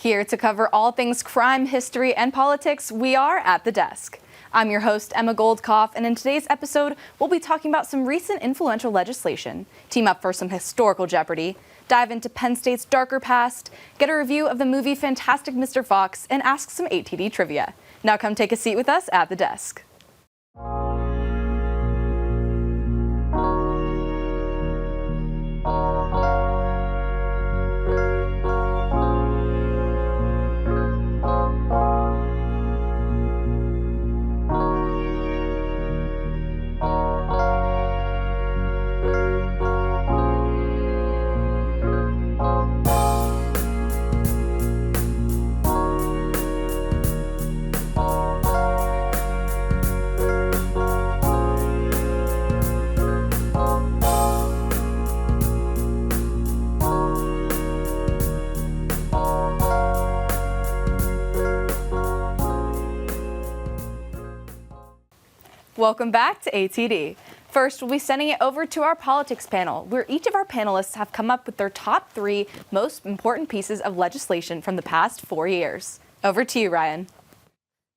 Here to cover all things crime, history, and politics, we are at the desk. I'm your host, Emma Goldkoff, and in today's episode, we'll be talking about some recent influential legislation, team up for some historical Jeopardy, dive into Penn State's darker past, get a review of the movie Fantastic Mr. Fox, and ask some ATD trivia. Now come take a seat with us at the desk. Welcome back to ATD. First, we'll be sending it over to our politics panel, where each of our panelists have come up with their top 3 most important pieces of legislation from the past 4 years. Over to you, Ryan.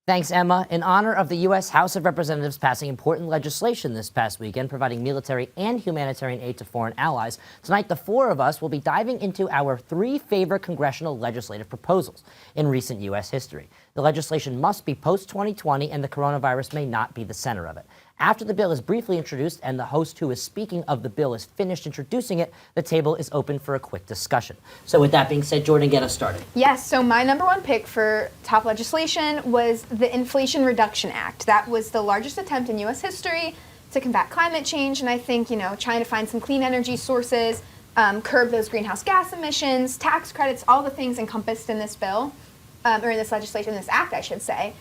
Thanks, Emma. In honor of the U.S. House of Representatives passing important legislation this past weekend, providing military and humanitarian aid to foreign allies, tonight the 4 of us will be diving into our 3 favorite congressional legislative proposals in recent U.S. history. The legislation must be post-2020, and the coronavirus may not be the center of it. After the bill is briefly introduced and the host who is speaking of the bill is finished introducing it, the table is open for a quick discussion. So with that being said, Jordan, get us started. Yes, so my number 1 pick for top legislation was the Inflation Reduction Act. That was the largest attempt in U.S. history to combat climate change, and I think, trying to find some clean energy sources, curb those greenhouse gas emissions, tax credits, all the things encompassed in this bill, or in this legislation, this act, I should say,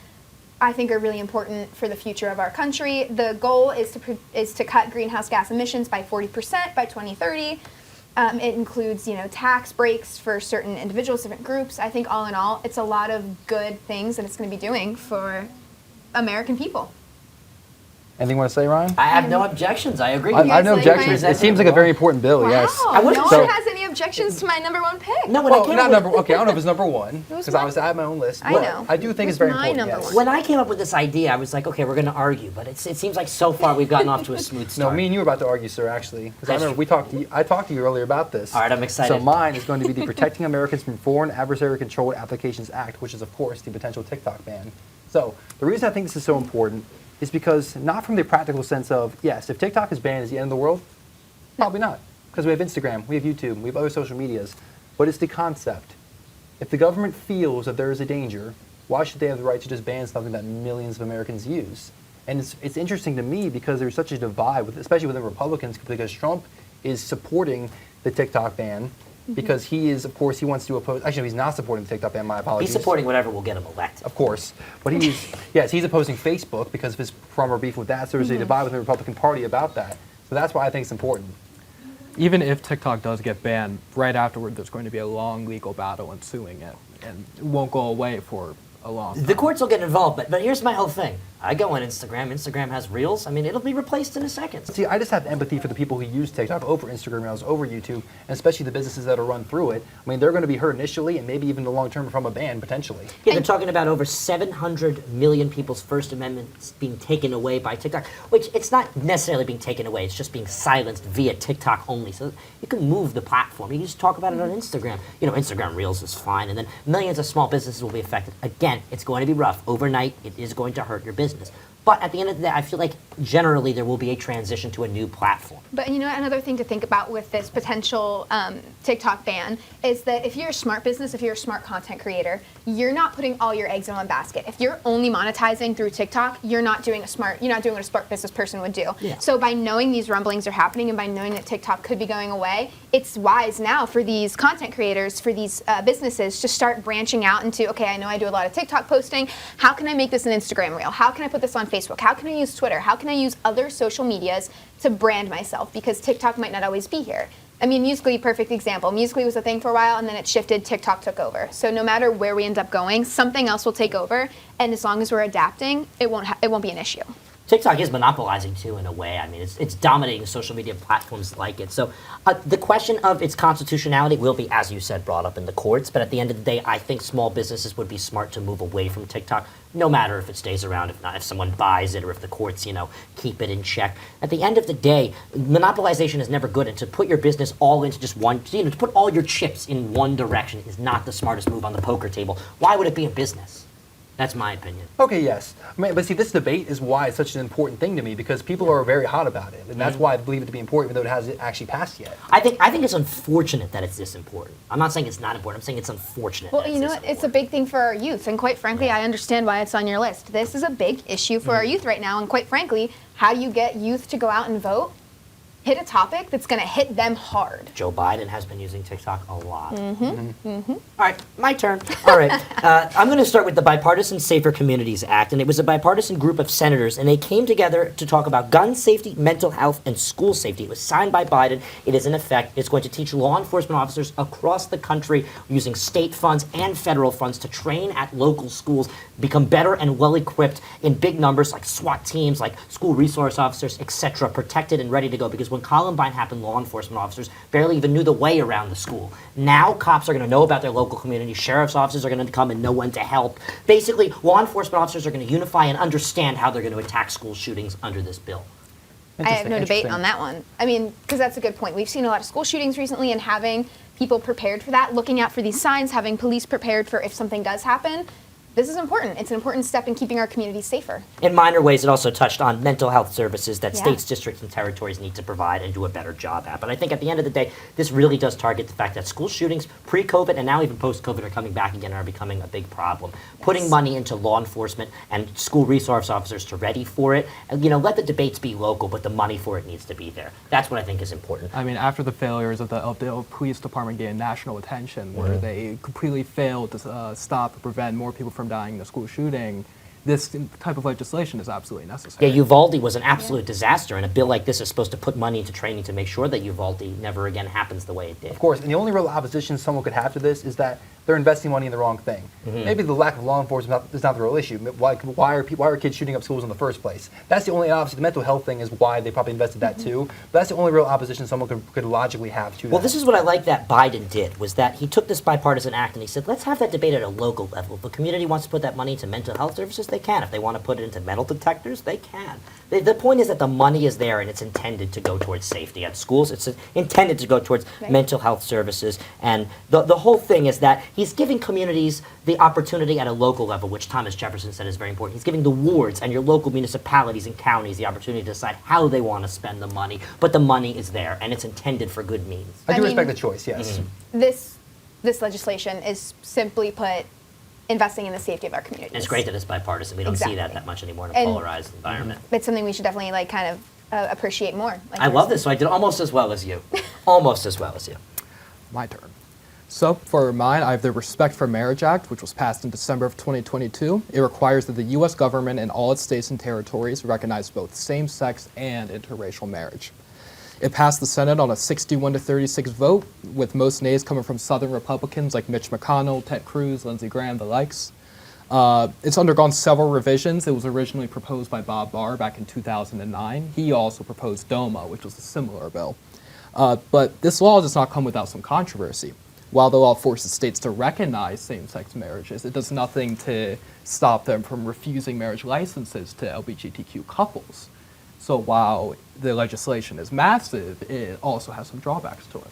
I think are really important for the future of our country. The goal is to cut greenhouse gas emissions by 40% by 2030. It includes, tax breaks for certain individuals, different groups. I think all in all, it's a lot of good things that it's going to be doing for American people. Anything you want to say, Ryan? I have no objections. I agree. I have no objections. It seems like a very important bill, wow. yes. No one has any objections to my number 1 pick. No, okay, I don't know if it's number 1, because I have my own list. I know. I do think it's very important, yes. When I came up with this idea, I was like, okay, we're going to argue, but it seems like so far we've gotten off to a smooth start. No, me and you were about to argue, sir, actually. Because I remember I talked to you earlier about this. All right, I'm excited. So mine is going to be the Protecting Americans from Foreign Adversary Controlled Applications Act, which is, of course, the potential TikTok ban. So the reason I think this is so important is because not from the practical sense of, yes, if TikTok is banned, is the end of the world? Probably not, because we have Instagram, we have YouTube, we have other social medias, but it's the concept. If the government feels that there is a danger, why should they have the right to just ban something that millions of Americans use? And it's interesting to me because there's such a divide, especially within Republicans, because Trump is supporting the TikTok ban, because he is, of course, he wants to oppose. Actually, he's not supporting the TikTok ban. My apologies. He's supporting whatever will get him elected. Of course, but he's opposing Facebook because of his former beef with that. So there's a divide with the Republican Party about that. So that's why I think it's important. Even if TikTok does get banned, right afterward, there's going to be a long legal battle ensuing it, and it won't go away for a long time. The courts will get involved, but here's my whole thing. I go on Instagram. Instagram has Reels. I mean, it'll be replaced in a second. See, I just have empathy for the people who use TikTok over Instagram Reels, over YouTube, and especially the businesses that are run through it. I mean, they're going to be hurt initially and maybe even the long term from a ban, potentially. Yeah, they're talking about over 700 million people's First Amendments being taken away by TikTok, which it's not necessarily being taken away. It's just being silenced via TikTok only. So you can move the platform. You can just talk about it on Instagram. Instagram Reels is fine, and then millions of small businesses will be affected. Again, it's going to be rough. Overnight, it is going to hurt your business. But at the end of the day, I feel like generally there will be a transition to a new platform. But another thing to think about with this potential TikTok ban is that if you're a smart business, if you're a smart content creator, you're not putting all your eggs in one basket. If you're only monetizing through TikTok, you're not doing what a smart business person would do. Yeah. So by knowing these rumblings are happening and by knowing that TikTok could be going away, it's wise now for these content creators, for these businesses to start branching out into, okay, I know I do a lot of TikTok posting. How can I make this an Instagram reel? How can I put this on Facebook? How can I use Twitter? How can I use other social medias to brand myself? Because TikTok might not always be here. I mean, Musical.ly, perfect example. Musical.ly was a thing for a while, and then it shifted, TikTok took over. So no matter where we end up going, something else will take over, and as long as we're adapting, it won't be an issue. TikTok is monopolizing too, in a way. I mean, it's dominating social media platforms like it. So the question of its constitutionality will be, as you said, brought up in the courts. But at the end of the day, I think small businesses would be smart to move away from TikTok, no matter if it stays around, if not, if someone buys it, or if the courts, keep it in check. At the end of the day, monopolization is never good, and to put your business all into just one, to put all your chips in one direction is not the smartest move on the poker table. Why would it be a business? That's my opinion. Okay, yes. But see, this debate is why it's such an important thing to me, because people are very hot about it, and that's why I believe it to be important, even though it hasn't actually passed yet. I think it's unfortunate that it's this important. I'm not saying it's not important. I'm saying it's unfortunate. Well, you know what? It's a big thing for our youth, and quite frankly, I understand why it's on your list. This is a big issue for our youth right now, and quite frankly, how do you get youth to go out and vote? Hit a topic that's going to hit them hard. Joe Biden has been using TikTok a lot. All right, my turn. All right, I'm going to start with the Bipartisan Safer Communities Act, and it was a bipartisan group of senators, and they came together to talk about gun safety, mental health, and school safety. It was signed by Biden. It is in effect. It's going to teach law enforcement officers across the country using state funds and federal funds to train at local schools, become better and well-equipped in big numbers, like SWAT teams, like school resource officers, etc., protected and ready to go. Because when Columbine happened, law enforcement officers barely even knew the way around the school. Now cops are going to know about their local community. Sheriff's officers are going to come and know when to help. Basically, law enforcement officers are going to unify and understand how they're going to attack school shootings under this bill. I have no debate on that one. I mean, because that's a good point. We've seen a lot of school shootings recently, and having people prepared for that, looking out for these signs, having police prepared for if something does happen, this is important. It's an important step in keeping our communities safer. In minor ways, it also touched on mental health services that states, districts, and territories need to provide and do a better job at. But I think at the end of the day, this really does target the fact that school shootings, pre-COVID and now even post-COVID, are coming back again and are becoming a big problem. Putting money into law enforcement and school resource officers to ready for it, and, let the debates be local, but the money for it needs to be there. That's what I think is important. I mean, after the failures of the police department getting national attention, where they completely failed to stop or prevent more people from dying in a school shooting, this type of legislation is absolutely necessary. Yeah, Uvalde was an absolute disaster, and a bill like this is supposed to put money into training to make sure that Uvalde never again happens the way it did. Of course, and the only real opposition someone could have to this is that they're investing money in the wrong thing. Maybe the lack of law enforcement is not the real issue. Why are kids shooting up schools in the first place? That's the only opposite. The mental health thing is why they probably invested that too. But that's the only real opposition someone could logically have to that. Well, this is what I like that Biden did, was that he took this bipartisan act and he said, let's have that debate at a local level. If the community wants to put that money into mental health services, they can. If they want to put it into metal detectors, they can. The point is that the money is there and it's intended to go towards safety at schools. It's intended to go towards mental health services. And the whole thing is that he's giving communities the opportunity at a local level, which Thomas Jefferson said is very important. He's giving the wards and your local municipalities and counties the opportunity to decide how they want to spend the money. But the money is there and it's intended for good means. I do respect the choice, yes. This legislation is simply put investing in the safety of our communities. And it's great that it's bipartisan. We don't see that much anymore in a polarized environment. It's something we should definitely appreciate more. I love this, so I did almost as well as you. Almost as well as you. My turn. So for mine, I have the Respect for Marriage Act, which was passed in December of 2022. It requires that the U.S. government and all its states and territories recognize both same-sex and interracial marriage. It passed the Senate on a 61-36 vote, with most nays coming from Southern Republicans like Mitch McConnell, Ted Cruz, Lindsey Graham, the likes. It's undergone several revisions. It was originally proposed by Bob Barr back in 2009. He also proposed DOMA, which was a similar bill. But this law does not come without some controversy. While the law forces states to recognize same-sex marriages, it does nothing to stop them from refusing marriage licenses to LGBTQ couples. So while the legislation is massive, it also has some drawbacks to it.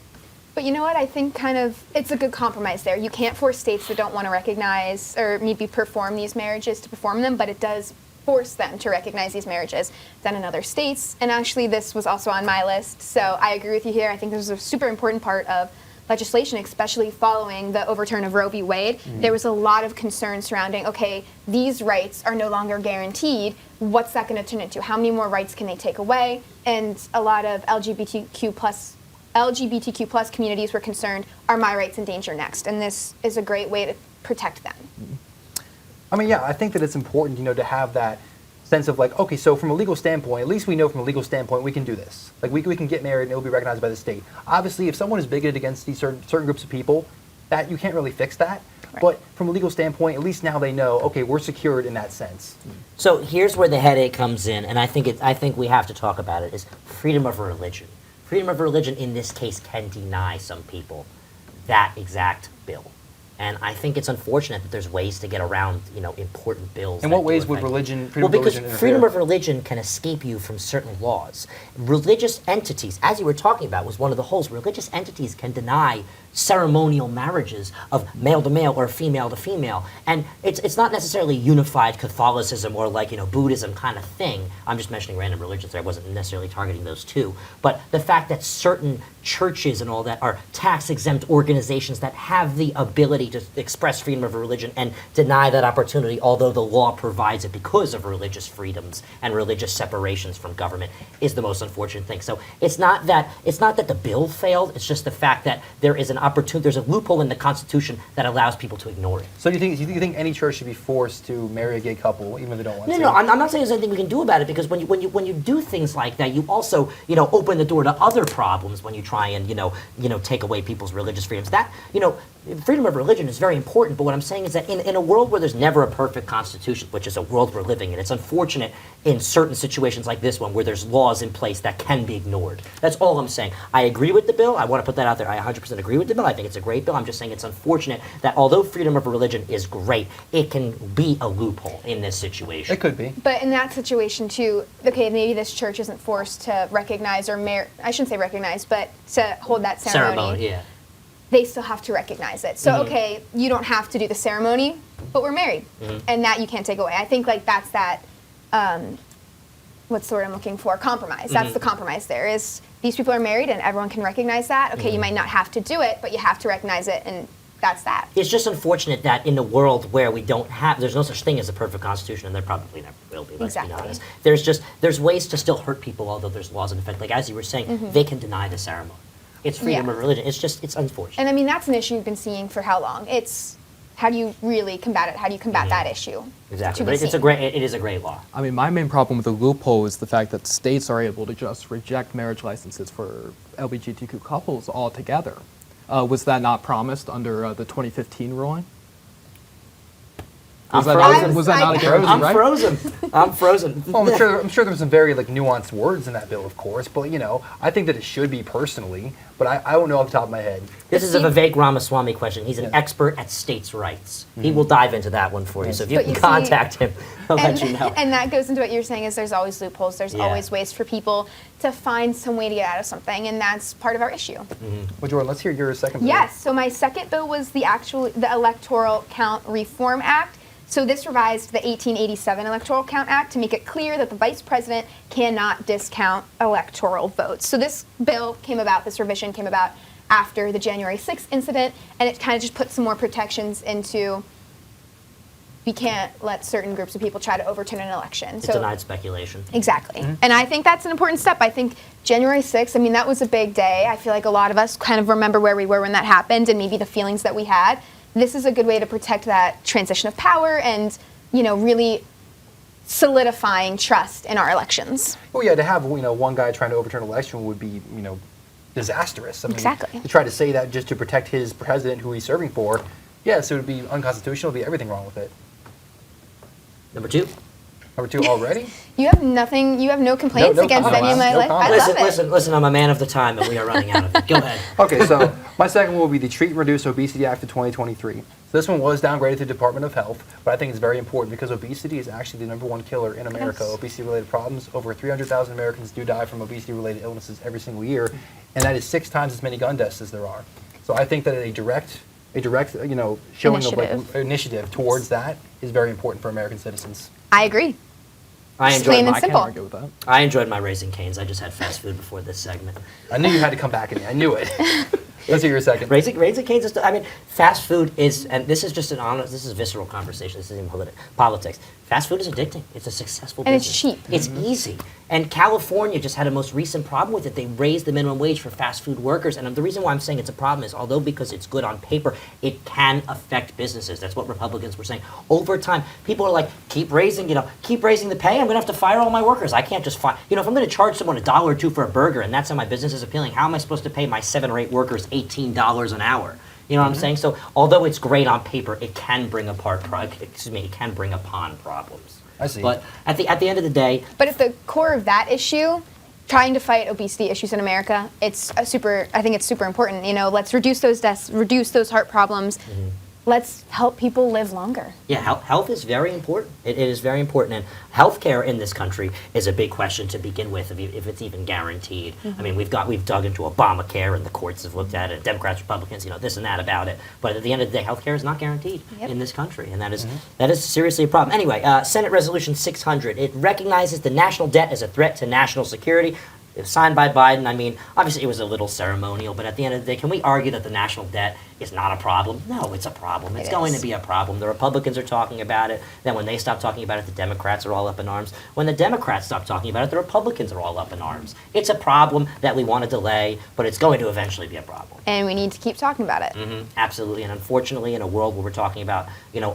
But you know what? I think it's a good compromise there. You can't force states that don't want to recognize or maybe perform these marriages to perform them, but it does force them to recognize these marriages done in other states. And actually, this was also on my list, so I agree with you here. I think this is a super important part of legislation, especially following the overturn of Roe v. Wade. There was a lot of concern surrounding, okay, these rights are no longer guaranteed. What's that going to turn into? How many more rights can they take away? And a lot of LGBTQ plus communities were concerned, are my rights in danger next? And this is a great way to protect them. I mean, yeah, I think that it's important, to have that sense of okay, so from a legal standpoint, at least we know from a legal standpoint we can do this. We can get married and it will be recognized by the state. Obviously, if someone is bigoted against these certain groups of people, that you can't really fix that. Right. But from a legal standpoint, at least now they know, okay, we're secured in that sense. So here's where the headache comes in, and I think we have to talk about it, is freedom of religion. Freedom of religion in this case can deny some people that exact bill. And I think it's unfortunate that there's ways to get around, important bills. In that what do ways would affect- freedom Well, of because religion freedom interfere? of religion can escape you from certain laws. Religious entities, as you were talking about, was one of the holes. Religious entities can deny ceremonial marriages of male to male or female to female. And it's not necessarily unified Catholicism or Buddhism kind of thing. I'm just mentioning random religions there. I wasn't necessarily targeting those two. But the fact that certain churches and all that are tax-exempt organizations that have the ability to express freedom of religion and deny that opportunity, although the law provides it because of religious freedoms and religious separations from government, is the most unfortunate thing. So it's not that the bill failed. It's just the fact that there is an opportunity. There's a loophole in the Constitution that allows people to ignore it. So do you think any church should be forced to marry a gay couple even if they don't want to? No, I'm not saying there's anything we can do about it, because when you do things like that, you also open the door to other problems when you try and take away people's religious freedoms. That freedom of religion is very important, but what I'm saying is that in a world where there's never a perfect constitution, which is a world we're living in, it's unfortunate in certain situations like this one where there's laws in place that can be ignored. That's all I'm saying. I agree with the bill. I want to put that out there. I 100% agree with the bill. I think it's a great bill. I'm just saying it's unfortunate that although freedom of religion is great, it can be a loophole in this situation. It could be. But in that situation too, okay, maybe this church isn't forced to recognize I shouldn't say recognize, but to hold that ceremony. Yeah. They still have to recognize it. So, okay, you don't have to do the ceremony, but we're married. And that you can't take away. I think that's that, what's the word I'm looking for? Compromise. That's the compromise there, is these people are married and everyone can recognize that. Okay, you might not have to do it, but you have to recognize it, and that's that. It's just unfortunate that in a world where there's no such thing as a perfect constitution, and there probably never will be, let's be honest. There's ways to still hurt people, although there's laws in effect. Like as you were saying, they can deny the ceremony. It's freedom of religion. It's unfortunate. And I mean, that's an issue you've been seeing for how long? It's how do you really combat it? How do you combat that issue? Exactly. To be But seen. it is a great law. I mean, my main problem with the loophole is the fact that states are able to just reject marriage licenses for LGBTQ couples altogether. Was that not promised under the 2015 ruling? I'm Was that not a guarantee, I'm right? frozen. I'm frozen. Well, I'm sure there's some very nuanced words in that bill, of course, but I think that it should be personally, but I don't know off the top of my head. This is a Vivek Ramaswamy question. He's an expert at states' rights. He will dive into that one for you. So if you But can you see- contact him, he'll let you know. And that goes into what you're saying, is there's always loopholes. There's Yeah. always ways for people to find some way to get out of something, and that's part of our issue. Well, Jordan, let's hear your second bill. Yes. So my second bill was the Electoral Count Reform Act. So this revised the 1887 Electoral Count Act to make it clear that the vice president cannot discount electoral votes. So this revision came about after the January 6th incident, and it kind of just put some more protections into, we can't let certain groups of people try to overturn an election. It denied speculation. Exactly. And I think that's an important step. I think January 6th, that was a big day. I feel like a lot of us kind of remember where we were when that happened and maybe the feelings that we had. This is a good way to protect that transition of power and, really solidifying trust in our elections. Well, yeah, to have one guy trying to overturn an election would be disastrous. I mean, Exactly. To try to say that just to protect his president who he's serving for, yes, it would be unconstitutional. It would be everything wrong with it. Number two. Number two already? You have no complaints No against comments. any of my No life. I comments. love it. Listen, I'm a man of the time, and we are running out of it. Go ahead. Okay, so my second one will be the Treat and Reduce Obesity Act of 2023. So this one was downgraded to the Department of Health, but I think it's very important because obesity is actually the #1 killer in America. Yes. Obesity-related problems. Over 300,000 Americans do die from obesity-related illnesses every single year, and that is 6 times as many gun deaths as there are. So I think that a direct showing of initiative towards that is very important for American citizens. I agree. I Just plain enjoyed and my I can't simple. argue with that. I enjoyed my Raising Cane's. I just had fast food before this segment. I knew you had to come back at me. I knew it. Let's hear your second. Raising Cane's is, fast food is, and this is just this is visceral conversation. This isn't politics. Fast food is addicting. It's a successful And business. it's cheap. It's easy. And California just had a most recent problem with it. They raised the minimum wage for fast food workers. And the reason why I'm saying it's a problem is, although because it's good on paper, it can affect businesses. That's what Republicans were saying. Over time, people are like, keep raising the pay. I'm going to have to fire all my workers. I can't just fire. If I'm going to charge someone $1 or $2 for a burger, and that's how my business is appealing, how am I supposed to pay my 7 or 8 workers $18 an hour? You know what I'm saying? So although it's great on paper, it can bring upon problems. I see. But at the end of the day, But at the core of that issue, trying to fight obesity issues in America, I think it's super important. You know, let's reduce those deaths, reduce those heart problems. Let's help people live longer. yeah, health is very important. It is very important, and healthcare in this country is a big question to begin with, if it's even guaranteed. I mean, we've dug into Obamacare, and the courts have looked at it. Democrats, Republicans, this and that about it. But at the end of the day, healthcare is not guaranteed in this country, and that is seriously a problem. Anyway, Senate Resolution 600. It recognizes the national debt as a threat to national security. It was signed by Biden. I mean, obviously it was a little ceremonial, but at the end of the day, can we argue that the national debt is not a problem? No, it's a problem. It's going to be a problem. The Republicans are talking about it. Then when they stop talking about it, the Democrats are all up in arms. When the Democrats stop talking about it, the Republicans are all up in arms. It's a problem that we want to delay, but it's going to eventually be a problem. And we need to keep talking about it. Absolutely. And unfortunately, in a world where we're talking about,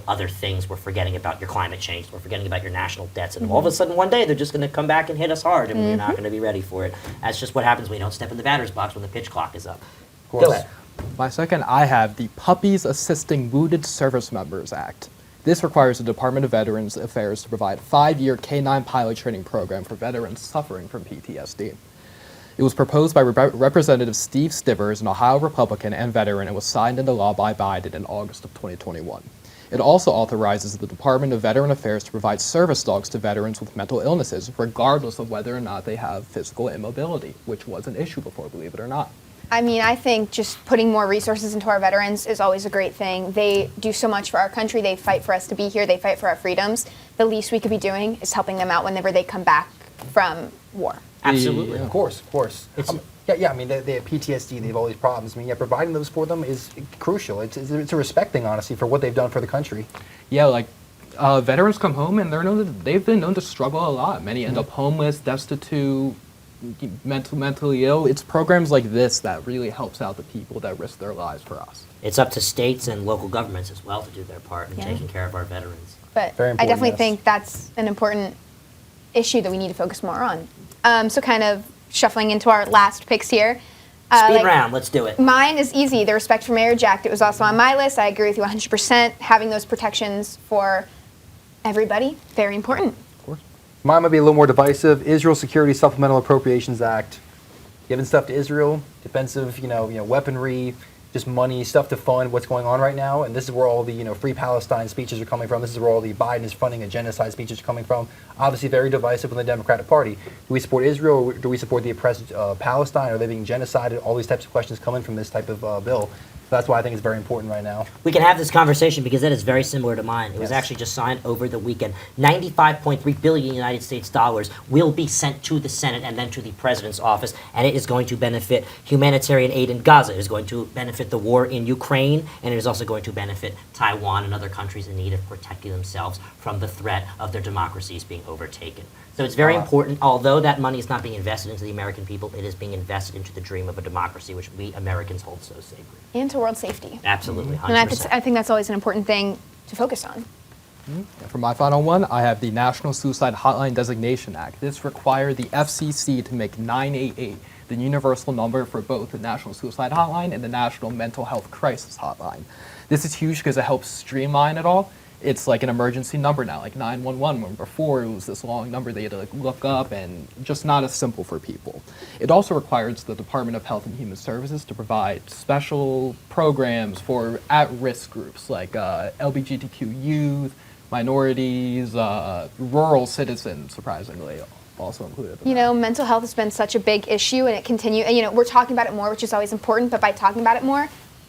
other things, we're forgetting about your climate change, we're forgetting about your national debts, and all of a sudden one day they're just going to come back and hit us hard, and we're not going to be ready for it. That's just what happens when you don't step in the batter's box when the pitch clock is up. Go ahead. My second, I have the Puppies Assisting Wounded Service Members Act. This requires the Department of Veterans Affairs to provide a 5-year K-9 pilot training program for veterans suffering from PTSD. It was proposed by Representative Steve Stivers, an Ohio Republican and veteran, and was signed into law by Biden in August of 2021. It also authorizes the Department of Veteran Affairs to provide service dogs to veterans with mental illnesses, regardless of whether or not they have physical immobility, which was an issue before, believe it or not. I mean, I think just putting more resources into our veterans is always a great thing. They do so much for our country. They fight for us to be here. They fight for our freedoms. The least we could be doing is helping them out whenever they come back from war. Absolutely. Of course. I mean, they have PTSD, they have all these problems. I mean, providing those for them is crucial. It's a respect thing, honestly, for what they've done for the country. Yeah, like veterans come home and they've been known to struggle a lot. Many end up homeless, destitute, mentally ill. It's programs like this that really helps out the people that risk their lives for us. It's up to states and local governments as well to do their part in taking care of our veterans. But I definitely think that's an important issue that we need to focus more on. So kind of shuffling into our last picks here. Speed round, let's do it. Mine is easy, the Respect for Marriage Act. It was also on my list. I agree with you 100%. Having those protections for everybody, very important. Mine might be a little more divisive. Israel Security Supplemental Appropriations Act. Giving stuff to Israel, defensive, weaponry, just money, stuff to fund what's going on right now. And this is where all the, Free Palestine speeches are coming from. This is where all the Biden is funding a genocide speeches are coming from. Obviously very divisive in the Democratic Party. Do we support Israel or do we support the oppressed Palestine? Are they being genocided? All these types of questions coming from this type of bill. That's why I think it's very important right now. We can have this conversation because that is very similar to mine. It was actually just signed over the weekend. $95.3 billion United States dollars will be sent to the Senate and then to the President's office, and it is going to benefit humanitarian aid in Gaza. It is going to benefit the war in Ukraine, and it is also going to benefit Taiwan and other countries in need of protecting themselves from the threat of their democracies being overtaken. So it's very important, although that money is not being invested into the American people, it is being invested into the dream of a democracy, which we Americans hold so sacred. And to world safety. Absolutely, 100%. And I think that's always an important thing to focus on. And for my final one, I have the National Suicide Hotline Designation Act. This required the FCC to make 988 the universal number for both the National Suicide Hotline and the National Mental Health Crisis Hotline. This is huge because it helps streamline it all. It's like an emergency number now, like 911, when before it was this long number they had to look up and just not as simple for people. It also requires the Department of Health and Human Services to provide special programs for at-risk groups like LGBTQ youth, minorities, rural citizens, surprisingly, also included. Mental health has been such a big issue, and it continues. We're talking about it more, which is always important, but by talking about it more,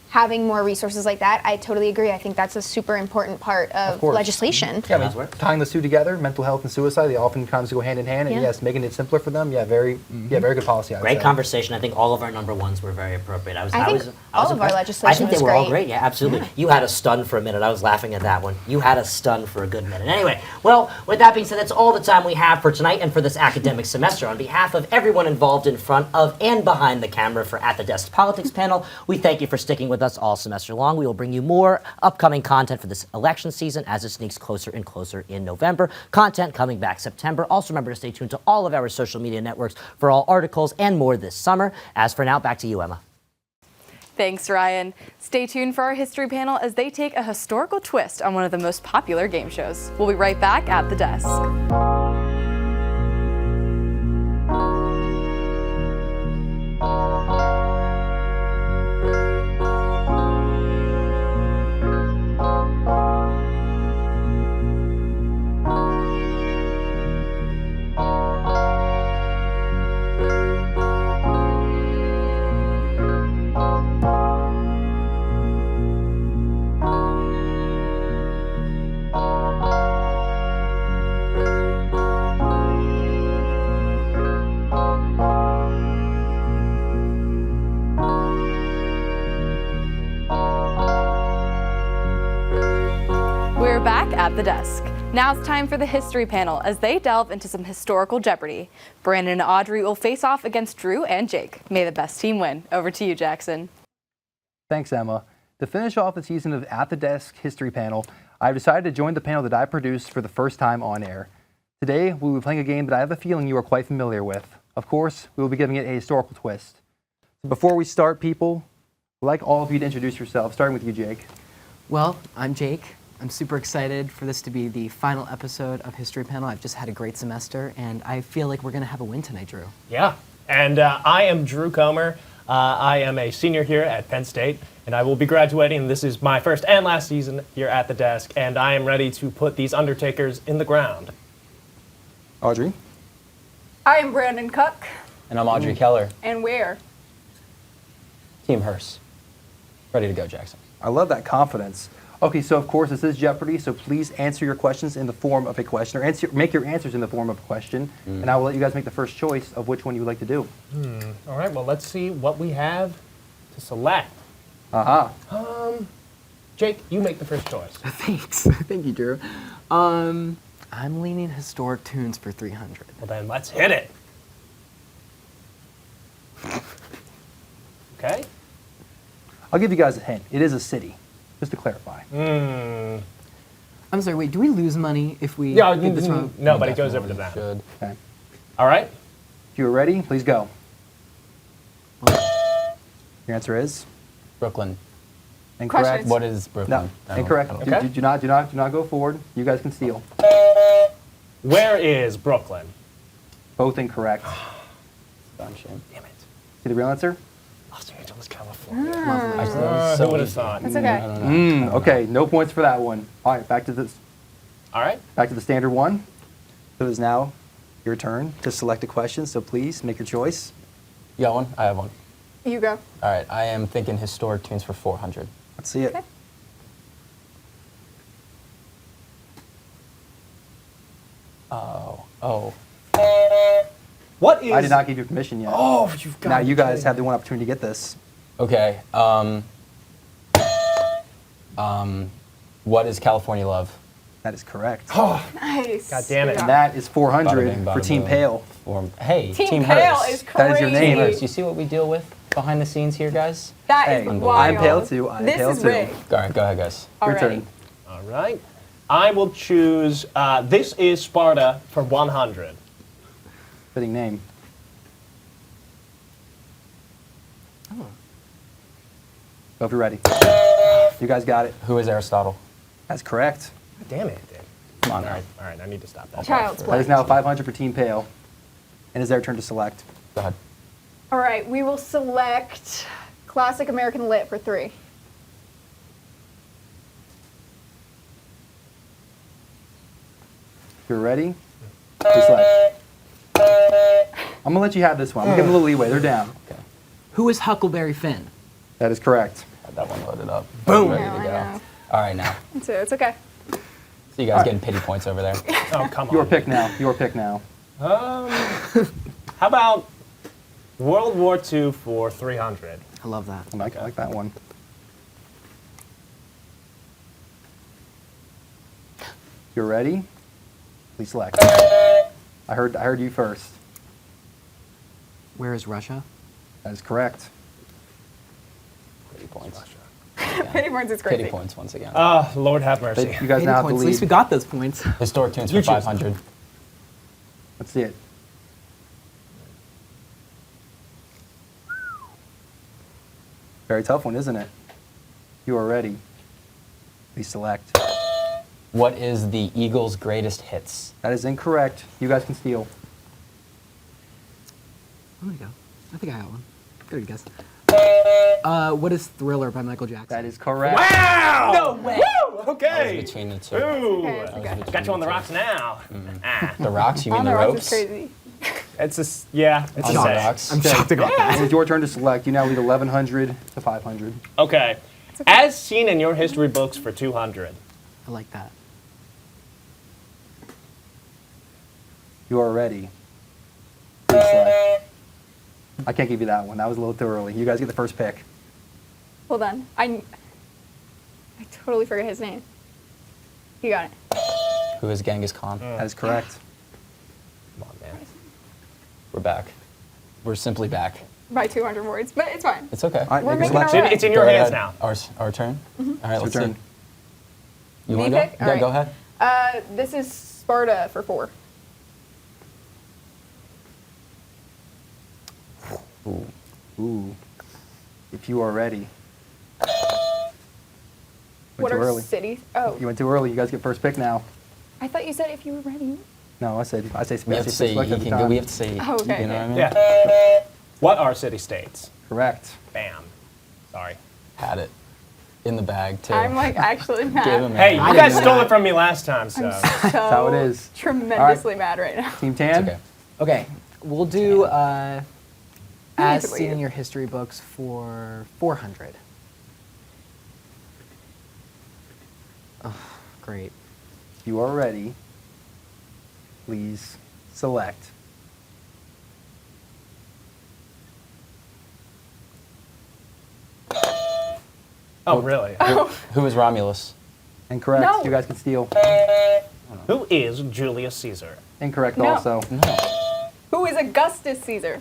having more resources like that, I totally agree. I think that's a super important part of legislation. Yeah, I mean, tying the two together, mental health and suicide, they oftentimes go hand in hand. And yes, making it simpler for them. Very good policy. Great conversation. I think all of our number ones were very appropriate. I think all of our legislation I think they were all great. Yeah, absolutely. Yeah. You had a stun for a minute. I was laughing at that one. You had a stun for a good minute. Anyway, well, with that being said, that's all the time we have for tonight and for this academic semester. On behalf of everyone involved in front of and behind the camera for At the Desk Politics panel, we thank you for sticking with us all semester long. We will bring you more upcoming content for this election season as it sneaks closer and closer in November. Content coming back September. Also remember to stay tuned to all of our social media networks for all articles and more this summer. As for now, back to you, Emma. Thanks, Ryan. Stay tuned for our history panel as they take a historical twist on one of the most popular game shows. We'll be right back at the desk. We're back at the desk. Now it's time for the history panel as they delve into some historical Jeopardy. Brandon and Audrey will face off against Drew and Jake. May the best team win. Over to you, Jackson. Thanks, Emma. To finish off the season of At the Desk History Panel, I've decided to join the panel that I produced for the first time on air. Today, we will be playing a game that I have a feeling you are quite familiar with. Of course, we will be giving it a historical twist. So before we start, people, I'd like all of you to introduce yourselves, starting with you, Jake. Well, I'm Jake. I'm super excited for this to be the final episode of History Panel. I've just had a great semester, and I feel like we're going to have a win tonight, Drew. Yeah, and I am Drew Comer. I am a senior here at Penn State, and I will be graduating. This is my first and last season here at the desk, and I am ready to put these Undertakers in the ground. Audrey. I am Brandon Cook, And I'm Audrey Keller, and we're Team Hearse. Ready to go, Jackson. I love that confidence. Okay, so of course this is Jeopardy, so please answer your questions in the form of a question, or make your answers in the form of a question, and I will let you guys make the first choice of which one you would like to do. All right, well, let's see what we have to select. Jake, you make the first choice. Thanks. Thank you, Drew. I'm leaning historic tunes for 300. Well, then let's hit it. Okay. I'll give you guys a hint. It is a city, just to clarify. I'm sorry, wait, do we lose money if we Yeah, get this wrong? no, but it goes over to Definitely that. should. Okay. All right. If you are ready, please go. Your answer is Brooklyn. incorrect. Questions. What is Brooklyn? No, incorrect. Okay. Do not go forward. You guys can steal. Where is Brooklyn? Both incorrect. Darn shame. Damn it. See the real answer? Los Angeles, California. So Who would have easy. thought? That's okay. I don't know. Okay, no points for that one. All right, back to the All right. standard one. So it is now your turn to select a question. So please make your choice. You got one? I have one. You go. All right, I am thinking historic tunes for 400. Let's see it. Okay. Oh. What is? I did not give you permission yet. Oh, you've got. Now to you be guys kidding. have the one opportunity to get this. Okay. What is California Love? That is correct. Nice. God damn it. And that is 400 Bada bing, for bada Team boom. Pale. Hey, Team Pale Hearse. is crazy. That is your name. Team Hearse. You see what we deal with behind the scenes here, guys? That Hey, is I'm wild. Pale too. I'm this Pale is too. big. All right, go ahead, guys. Your Alrighty. turn. All right. I will choose. This is Sparta for 100. Fitting name. Go if you're ready. You guys got it. Who is Aristotle? That's correct. God damn it, dude. Come on All now. right. All right. I need to stop that. Child's That play. is now 500 for Team Pale. And it's their turn to select. Go ahead. All right, we will select classic American Lit for 3. If you're ready, please select. I'm gonna let you have this one. I'm gonna give them a little leeway. They're down. Who is Huckleberry Finn? That is correct. Had that one loaded up. Boom. Ready No, to I go. know. All right, now. It's okay. So you guys getting pity points over there. Oh, come on. Your pick now. Your pick now. How about World War II for 300? I love that. I like that one. If you're ready, please select. I heard you first. Where is Russia? That is correct. Pity points. Pity points is crazy. Pity points once again. Lord have mercy. You guys 80 now have the points. At least we lead. got those points. Historic tunes You for choose. 500. Let's see it. Very tough one, isn't it? You are ready. Please select. What is the Eagles' greatest hits? That is incorrect. You guys can steal. I'm gonna go. I think I got one. Good guess. What is Thriller by Michael Jackson? That is correct. Wow! No way. Woo! That Okay. was between the two. Ooh. Okay, it's okay. Got you on the rocks now. Ah. The rocks? You mean On the the rocks ropes? is crazy. It's a yeah. It's On a the saying. rocks. I'm shocked about that. It's your turn to select. You now lead 1,100 to 500. Okay. As seen in your history books for 200. I like that. You are ready. Please select. I can't give you that one. That was a little too early. You guys get the first pick. Hold on. I totally forget his name. You got it. Who is Genghis Khan? That is correct. Come on, man. We're back. We're simply back. By 200 words, but it's fine. It's okay. All right, We're make a making our selection. way. It's in your Go hands ahead. now. Our turn? All right, It's let's your see. turn. You Me want to go? pick? Yeah, All right. go ahead. This is Sparta for 4. Ooh. Ooh. If you are ready. What too are early. cities? Oh, You went too early. You guys get first pick now. I thought you said if you were ready. No, I say We have to say select he at the can go. time. We have to say. Oh, okay, You know what I mean? Yeah. What are city-states? Correct. Bam. Sorry. Had it in the bag too. I'm like actually mad. Gave him Hey, it. you guys stole it from me last time, so. So how it is. tremendously mad right now. Team It's Tan. okay. Okay, we'll do as Basically, seen in you- your history books for 400. Oh, great. If you are ready, please select. Oh, really? Who is Romulus? Incorrect. No. You guys can steal. Who is Julius Caesar? Incorrect No. also. Who is Augustus Caesar?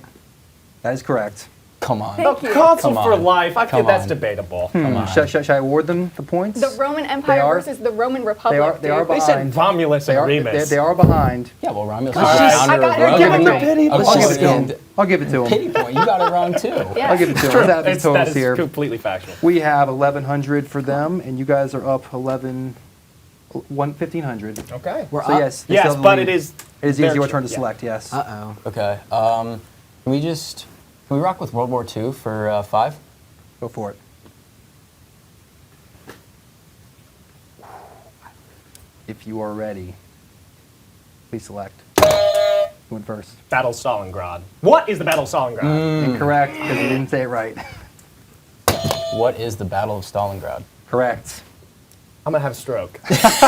That is correct. Come on. Thank you. Consul Come for on. life. I Come think that's on. debatable. Come on. Should I award them the points? The Roman Empire are- versus the Roman Republic. they are dude. They said behind. Romulus They and are, Remus. they are behind. Yeah, well, Romulus is All the right. founder I of got it. Rome. Give him the pity I'll give it to And him. I'll give it to him. pity point. You got it wrong too. Yeah. I'll give it to him. True. Let's add these That totals is here. completely factual. We have 1,100 for them, and you guys are up 1,500. Okay. We're So up. yes, they Yes, still have the but lead. it is. It is their your turn to yeah. select. Yes. Uh-oh. Okay. Can we rock with World War II for 5? Go for it. If you are ready, please select. Who went first? Battle of Stalingrad. What is the Battle of Stalingrad? Incorrect, because you didn't say it right. What is the Battle of Stalingrad? Correct. I'm gonna have a stroke. Please not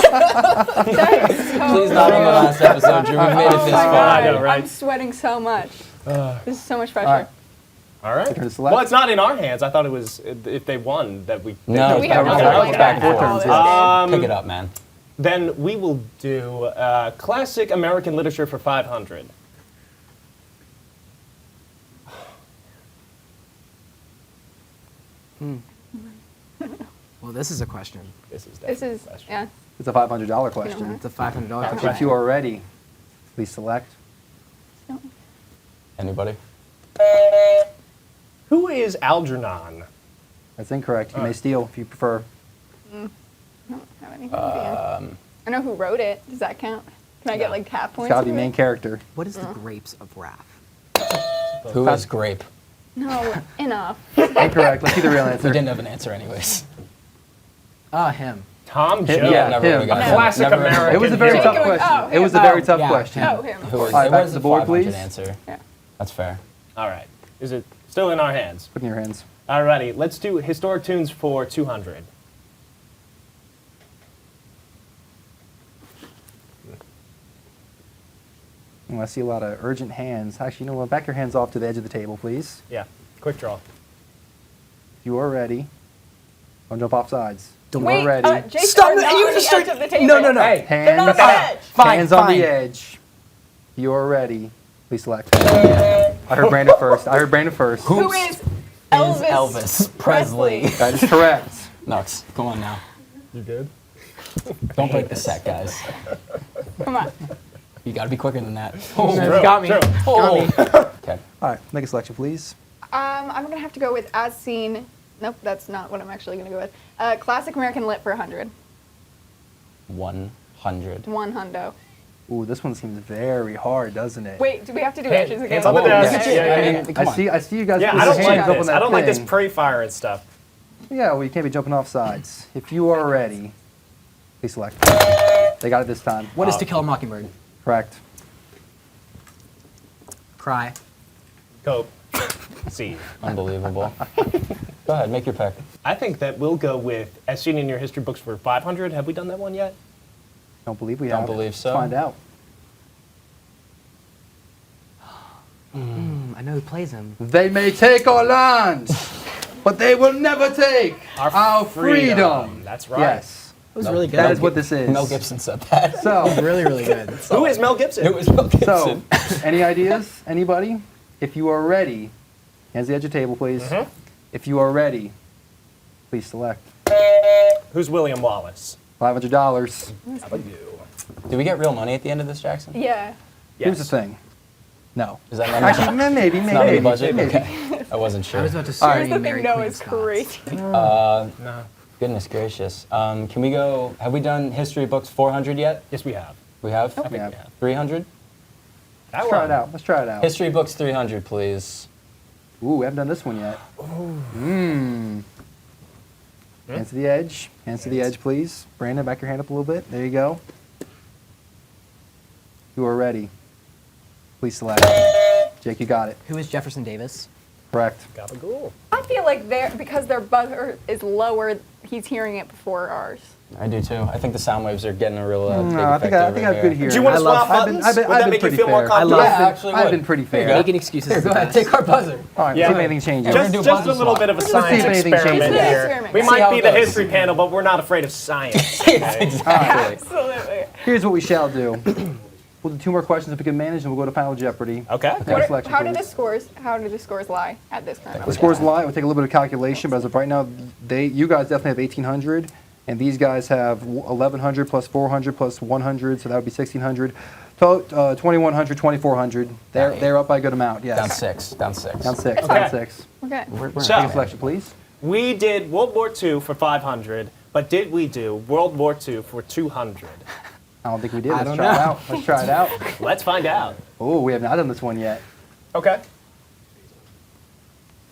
on the last episode, Drew. We've made it this Oh my far. I God. know, right? I'm sweating so much. This is so much pressure. All right. All right. turn to select. Well, it's not in our hands. I thought it was if they won that we. No, We it's have back no and forth. like It's back that and at forth. all this Yeah. game. Pick it up, man. Then we will do classic American literature for 500. Well, this is a question. This is This definitely is, a question. yeah. It's a $500 question. It's a $500 Yeah. question. If you are ready, please select. Anybody? Who is Algernon? That's incorrect. You may steal if you prefer. I don't have anything at the end. I know who wrote it. Does that count? Can I get like half It's points? got to be for it? main character. What is the Grapes of Wrath? Who is Grape? No, enough. Incorrect. Let's see the real We answer. didn't have an answer anyways. Him. Tom Him, Jones. yeah. Never him. would've got No. it. Classic Never would've- American. It was a very hero. tough Jacob, question. oh, It was a him. very tough Yeah. question. Oh, him. Who is, All right, it back was to a the board, 500 please. answer. Yeah. That's fair. All right. Is it still in our hands? Put in your hands. Alrighty. Let's do historic tunes for 200. Oh, I see a lot of urgent hands. Actually, you know what? Back your hands off to the edge of the table, please. Yeah. Quick draw. If you are ready, don't jump off sides. If you Wait, are ready. Jake, Stop are it, not you on just the edge start- of the table. No, no, no. Hey. They're not on the edge. Fine, hands on fine. the edge. If you are ready, please select. I heard Brandon first. Who is Elvis? Elvis Presley. That is correct. Nux, come on now. You good? Don't break the set, guys. Come on. You gotta be quicker than that. True, got me. true. Got me. Okay. All right, make a selection, please. I'm gonna have to go with as seen Nope, that's not what I'm actually going to go with. Classic American Lit for 100. 100. One hundo. Ooh, this one seems very hard, doesn't it? Wait, do we have to do answers again? Hands on the Whoa, desk. yeah. Yeah, I yeah, mean, yeah. come on. I see you guys. Yeah, put I your don't hands like up on this. that I don't like this thing. pre-fire and stuff. Yeah, well, you can't be jumping off sides. If you are ready, please select. They got it this time. What is To Kill a Mockingbird? Correct. Cry. Cope. C. Unbelievable. Go ahead, make your pick. I think that we'll go with As Seen in Your History Books for 500. Have we done that one yet? Don't believe we Don't have. believe so. Let's find out. I know who plays him. They may take our land, but they will never take our freedom. That's right. Yes, It was really good. that is what this is. Mel Gibson said that. So, Really, really good. Who is Mel Gibson? It was Mel so, Gibson. any ideas? Anybody? If you are ready, hands to the edge of the table, please. Mhm. If you are ready, please select. Who's William Wallace? $500. How about you? Do we get real money at the end of this, Jackson? Yeah. Here's the Yes. thing. No. Is that not Actually, maybe, It's not in the maybe, budget? maybe. Okay. I wasn't sure. I was about to All say right. The Mary thing no Queen is Scots. great. No. Goodness gracious. Can we go, have we done history books 400 yet? Yes, we have. We have? I think Yeah. we have. 300? That Let's try one. it out. Let's try it out. History books 300, please. Ooh, we haven't done this one yet. Mmm. Hands to the edge. Hands to the edge, please. Brandon, back your hand up a little bit. There you go. You are ready. Please select. Jake, you got it. Who is Jefferson Davis? Correct. Gabagool. I feel like because their buzzer is lower, he's hearing it before ours. I do too. I think the sound waves are getting a real big No, I effect think I over have good here. hearing. Do you want I to love- swap I've been- buttons? I've been- Would I've that been make you pretty feel more fair. comfortable? Yeah, actually I've would. been pretty Here you fair. go. Making excuses. is Here, the go ahead, best. take our buzzer. All right, Yeah. see if anything changes. Just- Just buzzer a little swap. bit of a Let's see if science anything experiment changes. here. Experiment. We See might how be it the goes. history panel, but we're not afraid of science. Exactly. All right. Absolutely. Here's what we shall do. We'll do 2 more questions if we can manage, and we'll go to Final Jeopardy. Okay. Next selection, How do please. the scores lie at this current The moment? scores lie. We'll take a little bit of calculation, but as of right now, you guys definitely have 1,800, and these guys have 1,100 plus 400 plus 100, so that would be 1,600. 2,100, 2,400. They're up by a good amount. Yes. Down 6. Down 6. Down 6. Okay. Down 6. Okay. We're So- Take a selection, please. We did World War II for 500, but did we do World War II for 200? I don't think we did. I Let's don't try it know. out. Let's try it out. Let's find out. Oh, we have not done this one yet. Okay.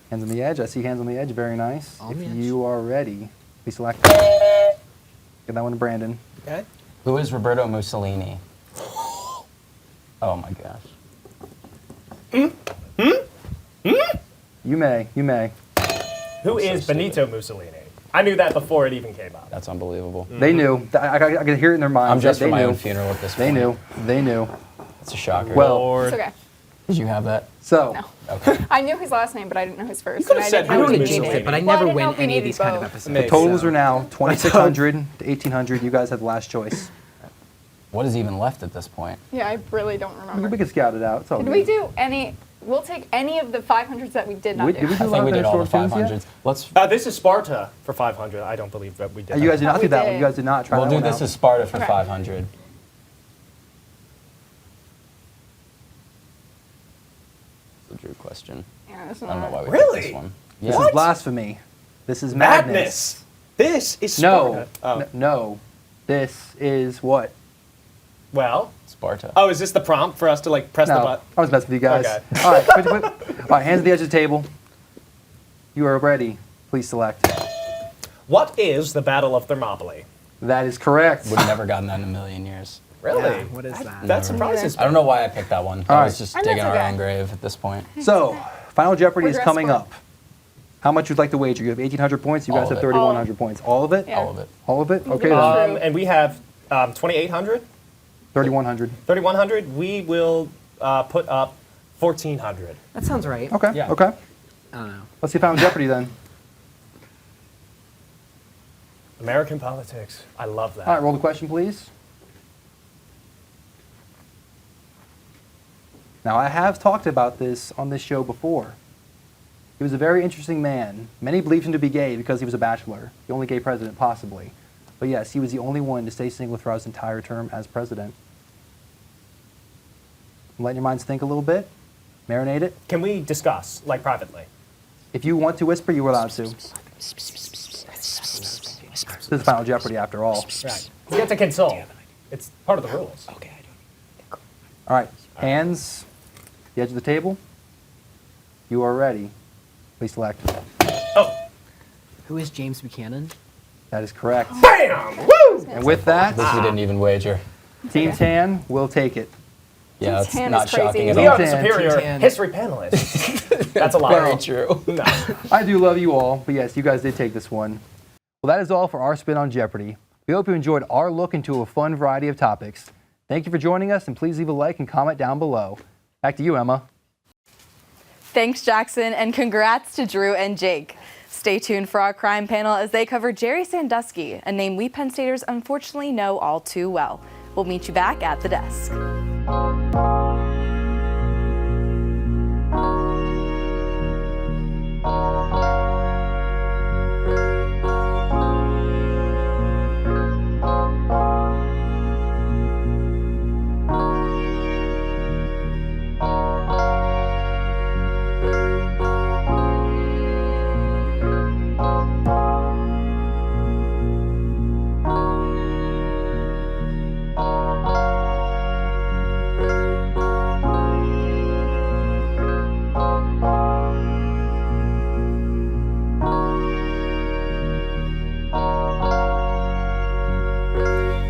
Hands on the edge. I see hands on the edge. Very nice. On If the edge. you are ready, please select. Give that one to Brandon. Okay. Who is Roberto Mussolini? Oh my gosh. You may. You may. Who so is Benito Mussolini? I knew that before it even came out. That's unbelievable. They knew. I could hear it in their minds. I'm just they for my knew. own funeral at this They point. knew. They knew. It's a shocker. Well- Lord. It's okay. Did you have that? So, No. Okay. I knew his last name, but I didn't know his first. could've and I said didn't who know was he Everyone Mussolini. jinxed needed it, but I Well, never didn't know win if he any of needed these kind of both. episodes. Amazing. totals so- are now 2,600 to 1,800. You guys have the last choice. What is even left at this point? Yeah, I really don't We remember. can scout it out. It's all Did good. we do any? We'll take any of the 500s that we did not Did we do. do I think we did all the historic films 500s. yet? Let's. This is Sparta for 500. I don't believe that we did. You guys did that. not We do that one. did. You guys did not try We'll that do one this out. as Sparta for Okay. 500. It's a Drew question. Yeah, this I don't know why we Really? picked this one. This Yeah. is blasphemy. This is madness. Madness. This is No. Sparta. Oh. No. This is what? Well. Sparta. Oh, is this the prompt for us to like press the No. button? I was messing with you guys. Okay. All right. All right. Hands at the edge of the table. You are ready. Please select. What is the Battle of Thermopylae? That is correct. Would have never gotten that in a million years. Really? Yeah, what is that? That surprises I me. don't know why I picked that one. All I right. was just And digging that's our okay. own grave at this point. So, Final Jeopardy We're is dressed coming for it. up. How much would you like to wager? You have 1,800 points. You All guys of have it. 3,100 points. All of it? Yeah. All of it. All of it? Okay, Yeah. then. And we have 2,800, 3,100. 3,100. We will put up 1,400. That sounds right. Okay. Yeah. Okay. I don't know. Let's see Final Jeopardy then. American politics. I love that. All right, roll the question, please. Now, I have talked about this on this show before. He was a very interesting man. Many believed him to be gay because he was a bachelor, the only gay president possibly. But yes, he was the only one to stay single throughout his entire term as president. I'm letting your minds think a little bit, marinate it. Can we discuss, like privately? If you want to whisper, you are allowed to. This is Final Jeopardy after all. Right. You get to console. It's part of the rules. Okay, I do. All right, hands, the edge of the table. You are ready. Please select. Oh, Who is James Buchanan? That is correct. bam! Woo! And with that, This we didn't even wager. Team Tan will take it. Yeah, it's Tan is not crazy. shocking at We all. are the Tan. superior Tan. history panelists. That's a lie. Very true. No. I do love you all, but yes, you guys did take this one. Well, that is all for our spin on Jeopardy. We hope you enjoyed our look into a fun variety of topics. Thank you for joining us, and please leave a like and comment down below. Back to you, Emma. Thanks, Jackson, and congrats to Drew and Jake. Stay tuned for our crime panel as they cover Jerry Sandusky, a name we Penn Staters unfortunately know all too well. We'll meet you back at the desk.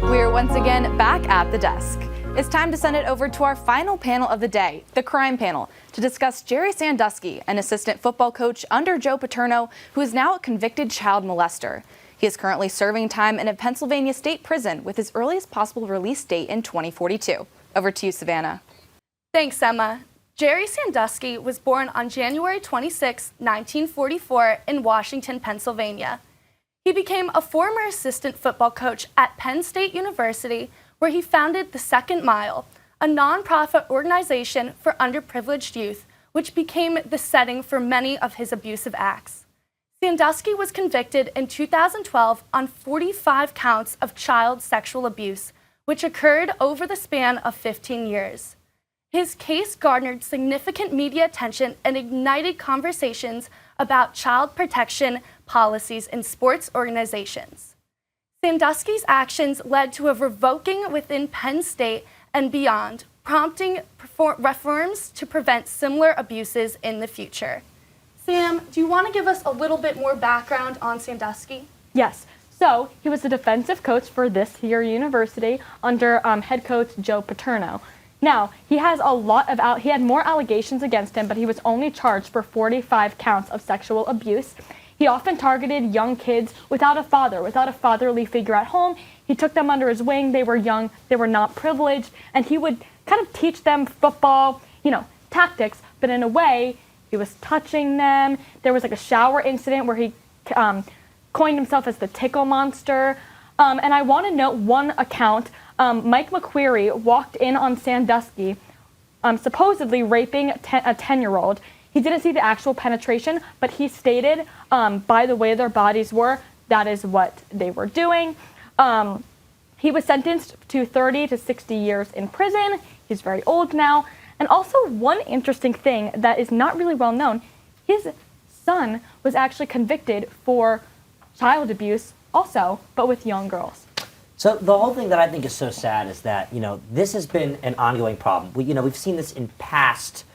We are once again back at the desk. It's time to send it over to our final panel of the day, the crime panel, to discuss Jerry Sandusky, an assistant football coach under Joe Paterno, who is now a convicted child molester. He is currently serving time in a Pennsylvania state prison with his earliest possible release date in 2042. Over to you, Savannah. Thanks, Emma. Jerry Sandusky was born on January 26, 1944 in Washington, Pennsylvania. He became a former assistant football coach at Penn State University, where he founded the Second Mile, a nonprofit organization for underprivileged youth, which became the setting for many of his abusive acts. Sandusky was convicted in 2012 on 45 counts of child sexual abuse, which occurred over the span of 15 years. His case garnered significant media attention and ignited conversations about child protection policies in sports organizations. Sandusky's actions led to a revoking within Penn State and beyond, prompting reforms to prevent similar abuses in the future. Sam, do you want to give us a little bit more background on Sandusky? Yes. So he was the defensive coach for this here university under head coach Joe Paterno. Now, he has he had more allegations against him, but he was only charged for 45 counts of sexual abuse. He often targeted young kids without a fatherly figure at home. He took them under his wing. They were young, they were not privileged, and he would kind of teach them football, tactics, but in a way, he was touching them. There was like a shower incident where he coined himself as the tickle monster. And I want to note one account. Mike McQueary walked in on Sandusky, supposedly raping a 10-year-old. He didn't see the actual penetration, but he stated, by the way their bodies were, that is what they were doing. He was sentenced to 30 to 60 years in prison. He's very old now. And also one interesting thing that is not really well known, his son was actually convicted for child abuse also, but with young girls. So the whole thing that I think is so sad is that, this has been an ongoing problem. We've seen this in past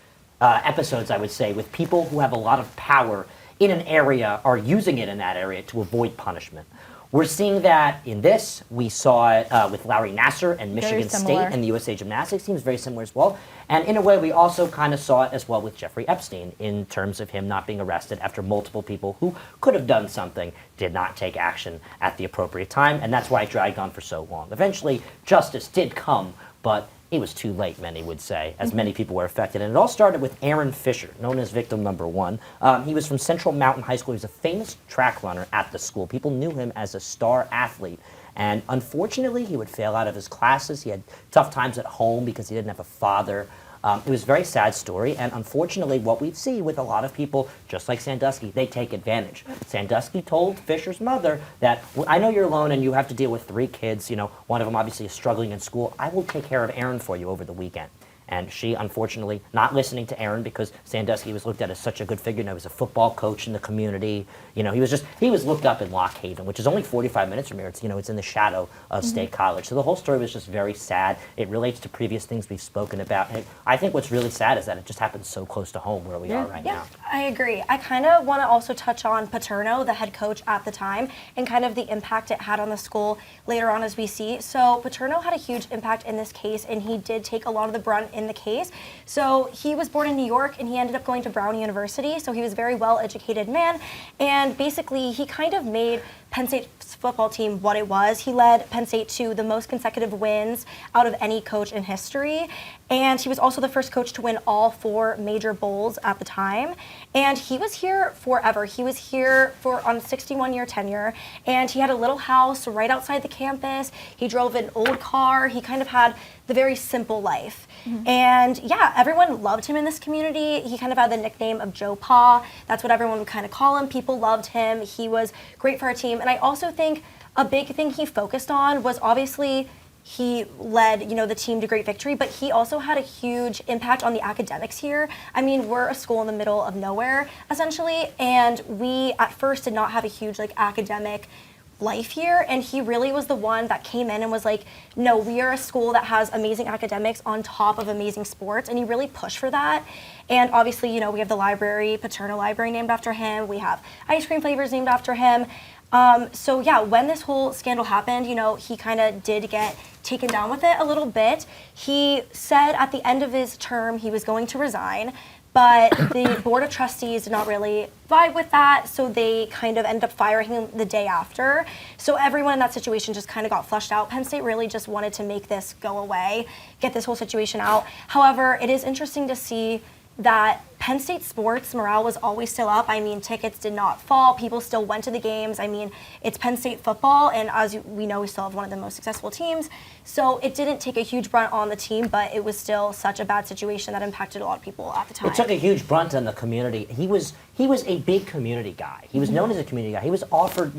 episodes, I would say, with people who have a lot of power in an area are using it in that area to avoid punishment. We're seeing that in this. We saw it with Larry Nassar and Michigan State and the USA Gymnastics team is very similar as well. And in a way, we also kind of saw it as well with Jeffrey Epstein in terms of him not being arrested after multiple people who could have done something did not take action at the appropriate time. And that's why it dragged on for so long. Eventually, justice did come, but it was too late, many would say, as many people were affected. And it all started with Aaron Fisher, known as victim number one. He was from Central Mountain High School. He was a famous track runner at the school. People knew him as a star athlete. And unfortunately, he would fail out of his classes. He had tough times at home because he didn't have a father. It was a very sad story, and unfortunately what we see with a lot of people, just like Sandusky, they take advantage. Sandusky told Fisher's mother that, I know you're alone and you have to deal with 3 kids, one of them obviously is struggling in school. I will take care of Aaron for you over the weekend. And she, unfortunately, not listening to Aaron because Sandusky was looked at as such a good figure. He was a football coach in the community. He was looked up in Lock Haven, which is only 45 minutes from here. It's in the shadow of State College. So the whole story was just very sad. It relates to previous things we've spoken about. And I think what's really sad is that it just happens so close to home where we are right now. I agree. I kind of want to also touch on Paterno, the head coach at the time, and kind of the impact it had on the school later on as we see. So Paterno had a huge impact in this case, and he did take a lot of the brunt in the case. So he was born in New York, and he ended up going to Brown University, so he was a very well-educated man, and basically he kind of made Penn State's football team what it was. He led Penn State to the most consecutive wins out of any coach in history, and he was also the first coach to win all 4 major bowls at the time. And he was here forever. He was here on a 61-year tenure, and he had a little house right outside the campus. He drove an old car. He kind of had the very simple life. And yeah, everyone loved him in this community. He kind of had the nickname of Joe Pa. That's what everyone would kind of call him. People loved him. He was great for our team. And I also think a big thing he focused on was obviously he led, the team to great victory, but he also had a huge impact on the academics here. I mean, we're a school in the middle of nowhere, essentially, and we at first did not have a huge academic life here, and he really was the one that came in and was like, no, we are a school that has amazing academics on top of amazing sports, and he really pushed for that. And obviously, we have the library, Paterno Library named after him. We have ice cream flavors named after him. So yeah, when this whole scandal happened, he kind of did get taken down with it a little bit. He said at the end of his term he was going to resign, but the Board of Trustees did not really vibe with that, so they kind of ended up firing him the day after. So everyone in that situation just kind of got flushed out. Penn State really just wanted to make this go away, get this whole situation out. However, it is interesting to see that Penn State sports morale was always still up. I mean, tickets did not fall. People still went to the games. I mean, it's Penn State football, and as we know, we still have one of the most successful teams. So it didn't take a huge brunt on the team, but it was still such a bad situation that impacted a lot of people at the time. It took a huge brunt on the community. He was a big community guy. He was known as a community guy. He was offered,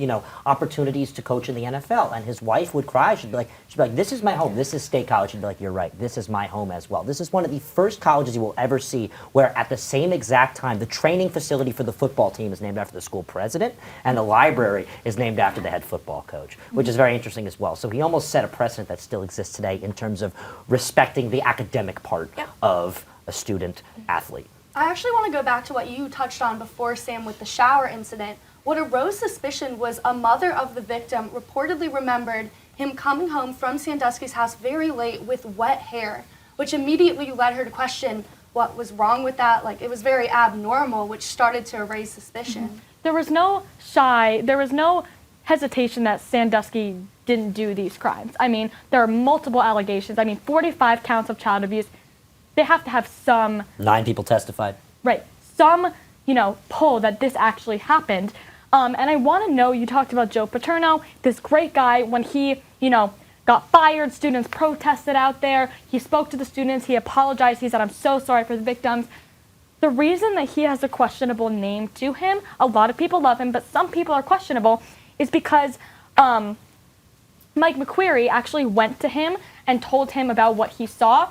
opportunities to coach in the NFL, and his wife would cry. She'd be like, this is my home. This is State College. She'd be like, you're right. This is my home as well. This is one of the first colleges you will ever see where at the same exact time, the training facility for the football team is named after the school president, and the library is named after the head football coach, which is very interesting as well. So he almost set a precedent that still exists today in terms of respecting the academic part of a student athlete. I actually want to go back to what you touched on before, Sam, with the shower incident. What arose suspicion was a mother of the victim reportedly remembered him coming home from Sandusky's house very late with wet hair, which immediately led her to question what was wrong with that. It was very abnormal, which started to raise suspicion. There was no hesitation that Sandusky didn't do these crimes. I mean, there are multiple allegations. 45 counts of child abuse. They have to have some... 9 people testified. Right. Some, pull that this actually happened. And I want to know, you talked about Joe Paterno, this great guy, when he, got fired, students protested out there. He spoke to the students. He apologized. He said, I'm so sorry for the victims. The reason that he has a questionable name to him, a lot of people love him, but some people are questionable, is because Mike McQueary actually went to him and told him about what he saw,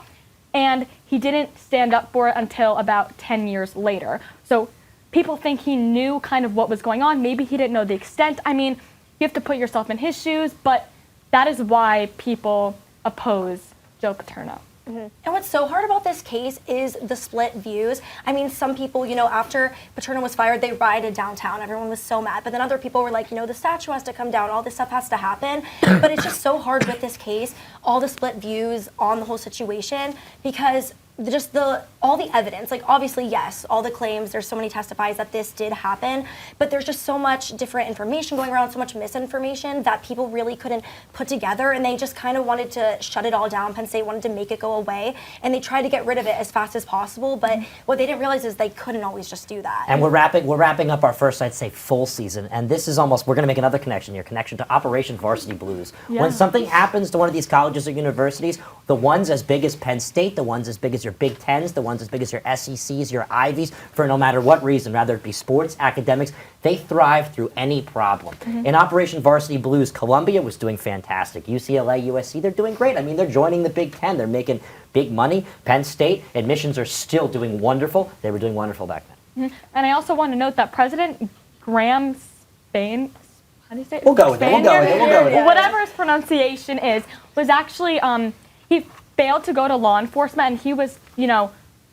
and he didn't stand up for it until about 10 years later. So people think he knew kind of what was going on. Maybe he didn't know the extent. I mean, you have to put yourself in his shoes, but that is why people oppose Joe Paterno. And what's so hard about this case is the split views. I mean, some people, after Paterno was fired, they rioted downtown. Everyone was so mad. But then other people were like, the statue has to come down. All this stuff has to happen. But it's just so hard with this case, all the split views on the whole situation, because just all the evidence, obviously, yes, all the claims, there's so many testifies that this did happen, but there's just so much different information going around, so much misinformation that people really couldn't put together, and they just kind of wanted to shut it all down. Penn State wanted to make it go away, and they tried to get rid of it as fast as possible, but what they didn't realize is they couldn't always just do that. And we're wrapping up our first, I'd say, full season, and this is almost, we're going to make another connection to Operation Varsity Blues. Yeah. When something happens to one of these colleges or universities, the ones as big as Penn State, the ones as big as your your Big Tens, the ones as big as your SECs, your Ivies, for no matter what reason, rather it be sports, academics, they thrive through any problem. In Operation Varsity Blues, Columbia was doing fantastic. UCLA, USC, they're doing great. I mean, they're joining the Big Ten. They're making big money. Penn State, admissions are still doing wonderful. They were doing wonderful back then. And I also want to note that President Graham Spain, how do you say it? We'll go with it. We'll go with it. We'll go with it. Whatever his pronunciation is, was actually, he failed to go to law enforcement, and he was,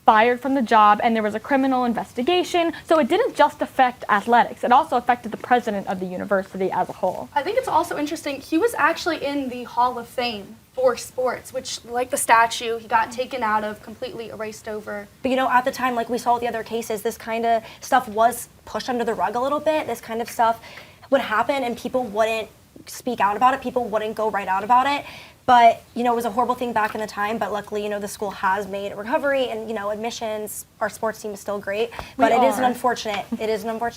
fired from the job, and there was a criminal investigation. So it didn't just affect athletics. It also affected the president of the university as a whole. I think it's also interesting, he was actually in the Hall of Fame for sports, which, like the statue, he got taken out of, completely erased over. But at the time, like we saw with the other cases, this kind of stuff was pushed under the rug a little bit. This kind of stuff would happen and people wouldn't speak out about it. People wouldn't go right out about it. But, it was a horrible thing back in the time, but luckily, the school has made a recovery and, admissions, our sports team is still great. But it is an unfortunate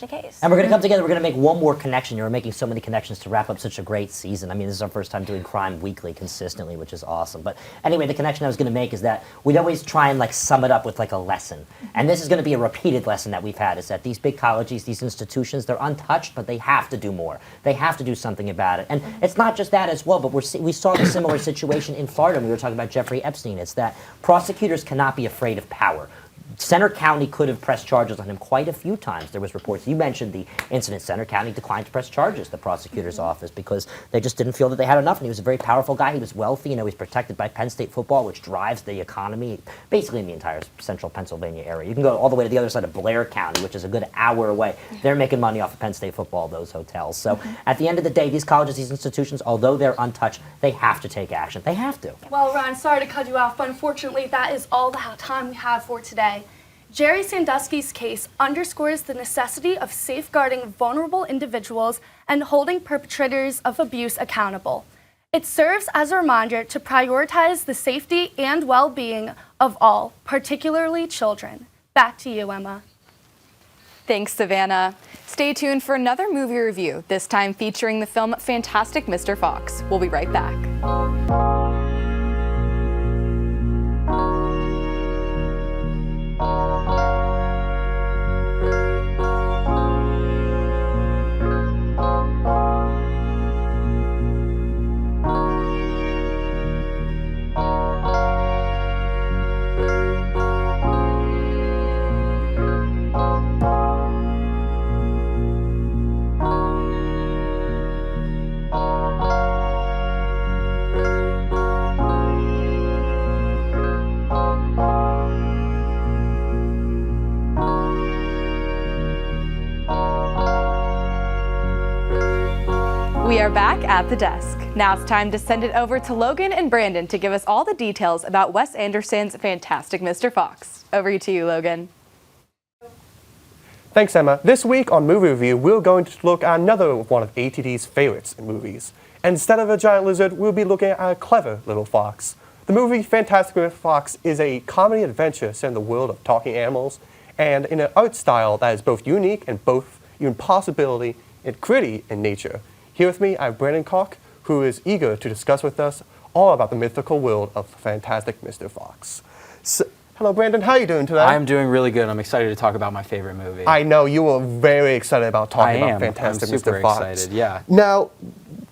case. And we're going to come together, we're going to make one more connection. You're making so many connections to wrap up such a great season. I mean, this is our first time doing crime weekly consistently, which is awesome. But anyway, the connection I was going to make is that we'd always try and sum it up with a lesson. And this is going to be a repeated lesson that we've had, is that these big colleges, these institutions, they're untouched, but they have to do more. They have to do something about it. And it's not just that as well, but we saw the similar situation in Florida when we were talking about Jeffrey Epstein. It's that prosecutors cannot be afraid of power. Center County could have pressed charges on him quite a few times. There was reports. You mentioned the incident. Center County declined to press charges, the prosecutor's office, because they just didn't feel that they had enough. And he was a very powerful guy. He was wealthy. He's protected by Penn State football, which drives the economy basically in the entire central Pennsylvania area. You can go all the way to the other side of Blair County, which is a good hour away. They're making money off of Penn State football, those hotels. So at the end of the day, these colleges, these institutions, although they're untouched, they have to take action. They have to. Well, Ron, sorry to cut you off, but unfortunately, that is all the time we have for today. Jerry Sandusky's case underscores the necessity of safeguarding vulnerable individuals and holding perpetrators of abuse accountable. It serves as a reminder to prioritize the safety and well-being of all, particularly children. Back to you, Emma. Thanks, Savannah. Stay tuned for another movie review, this time featuring the film Fantastic Mr. Fox. We'll be right back. We are back at the desk. Now it's time to send it over to Logan and Brandon to give us all the details about Wes Anderson's Fantastic Mr. Fox. Over to you, Logan. Thanks, Emma. This week on Movie Review, we're going to look at another one of ATD's favorites in movies. Instead of a giant lizard, we'll be looking at a clever little fox. The movie Fantastic Mr. Fox is a comedy adventure set in the world of talking animals, and in an art style that is both unique and both impossibility and gritty in nature. Here with me, I have Brandon Koch, who is eager to discuss with us all about the mythical world of Fantastic Mr. Fox. So, hello, Brandon. How are you doing today? I'm doing really good. I'm excited to talk about my favorite movie. I know you were very excited about talking about Fantastic I'm super Mr. Fox. excited, yeah. Now,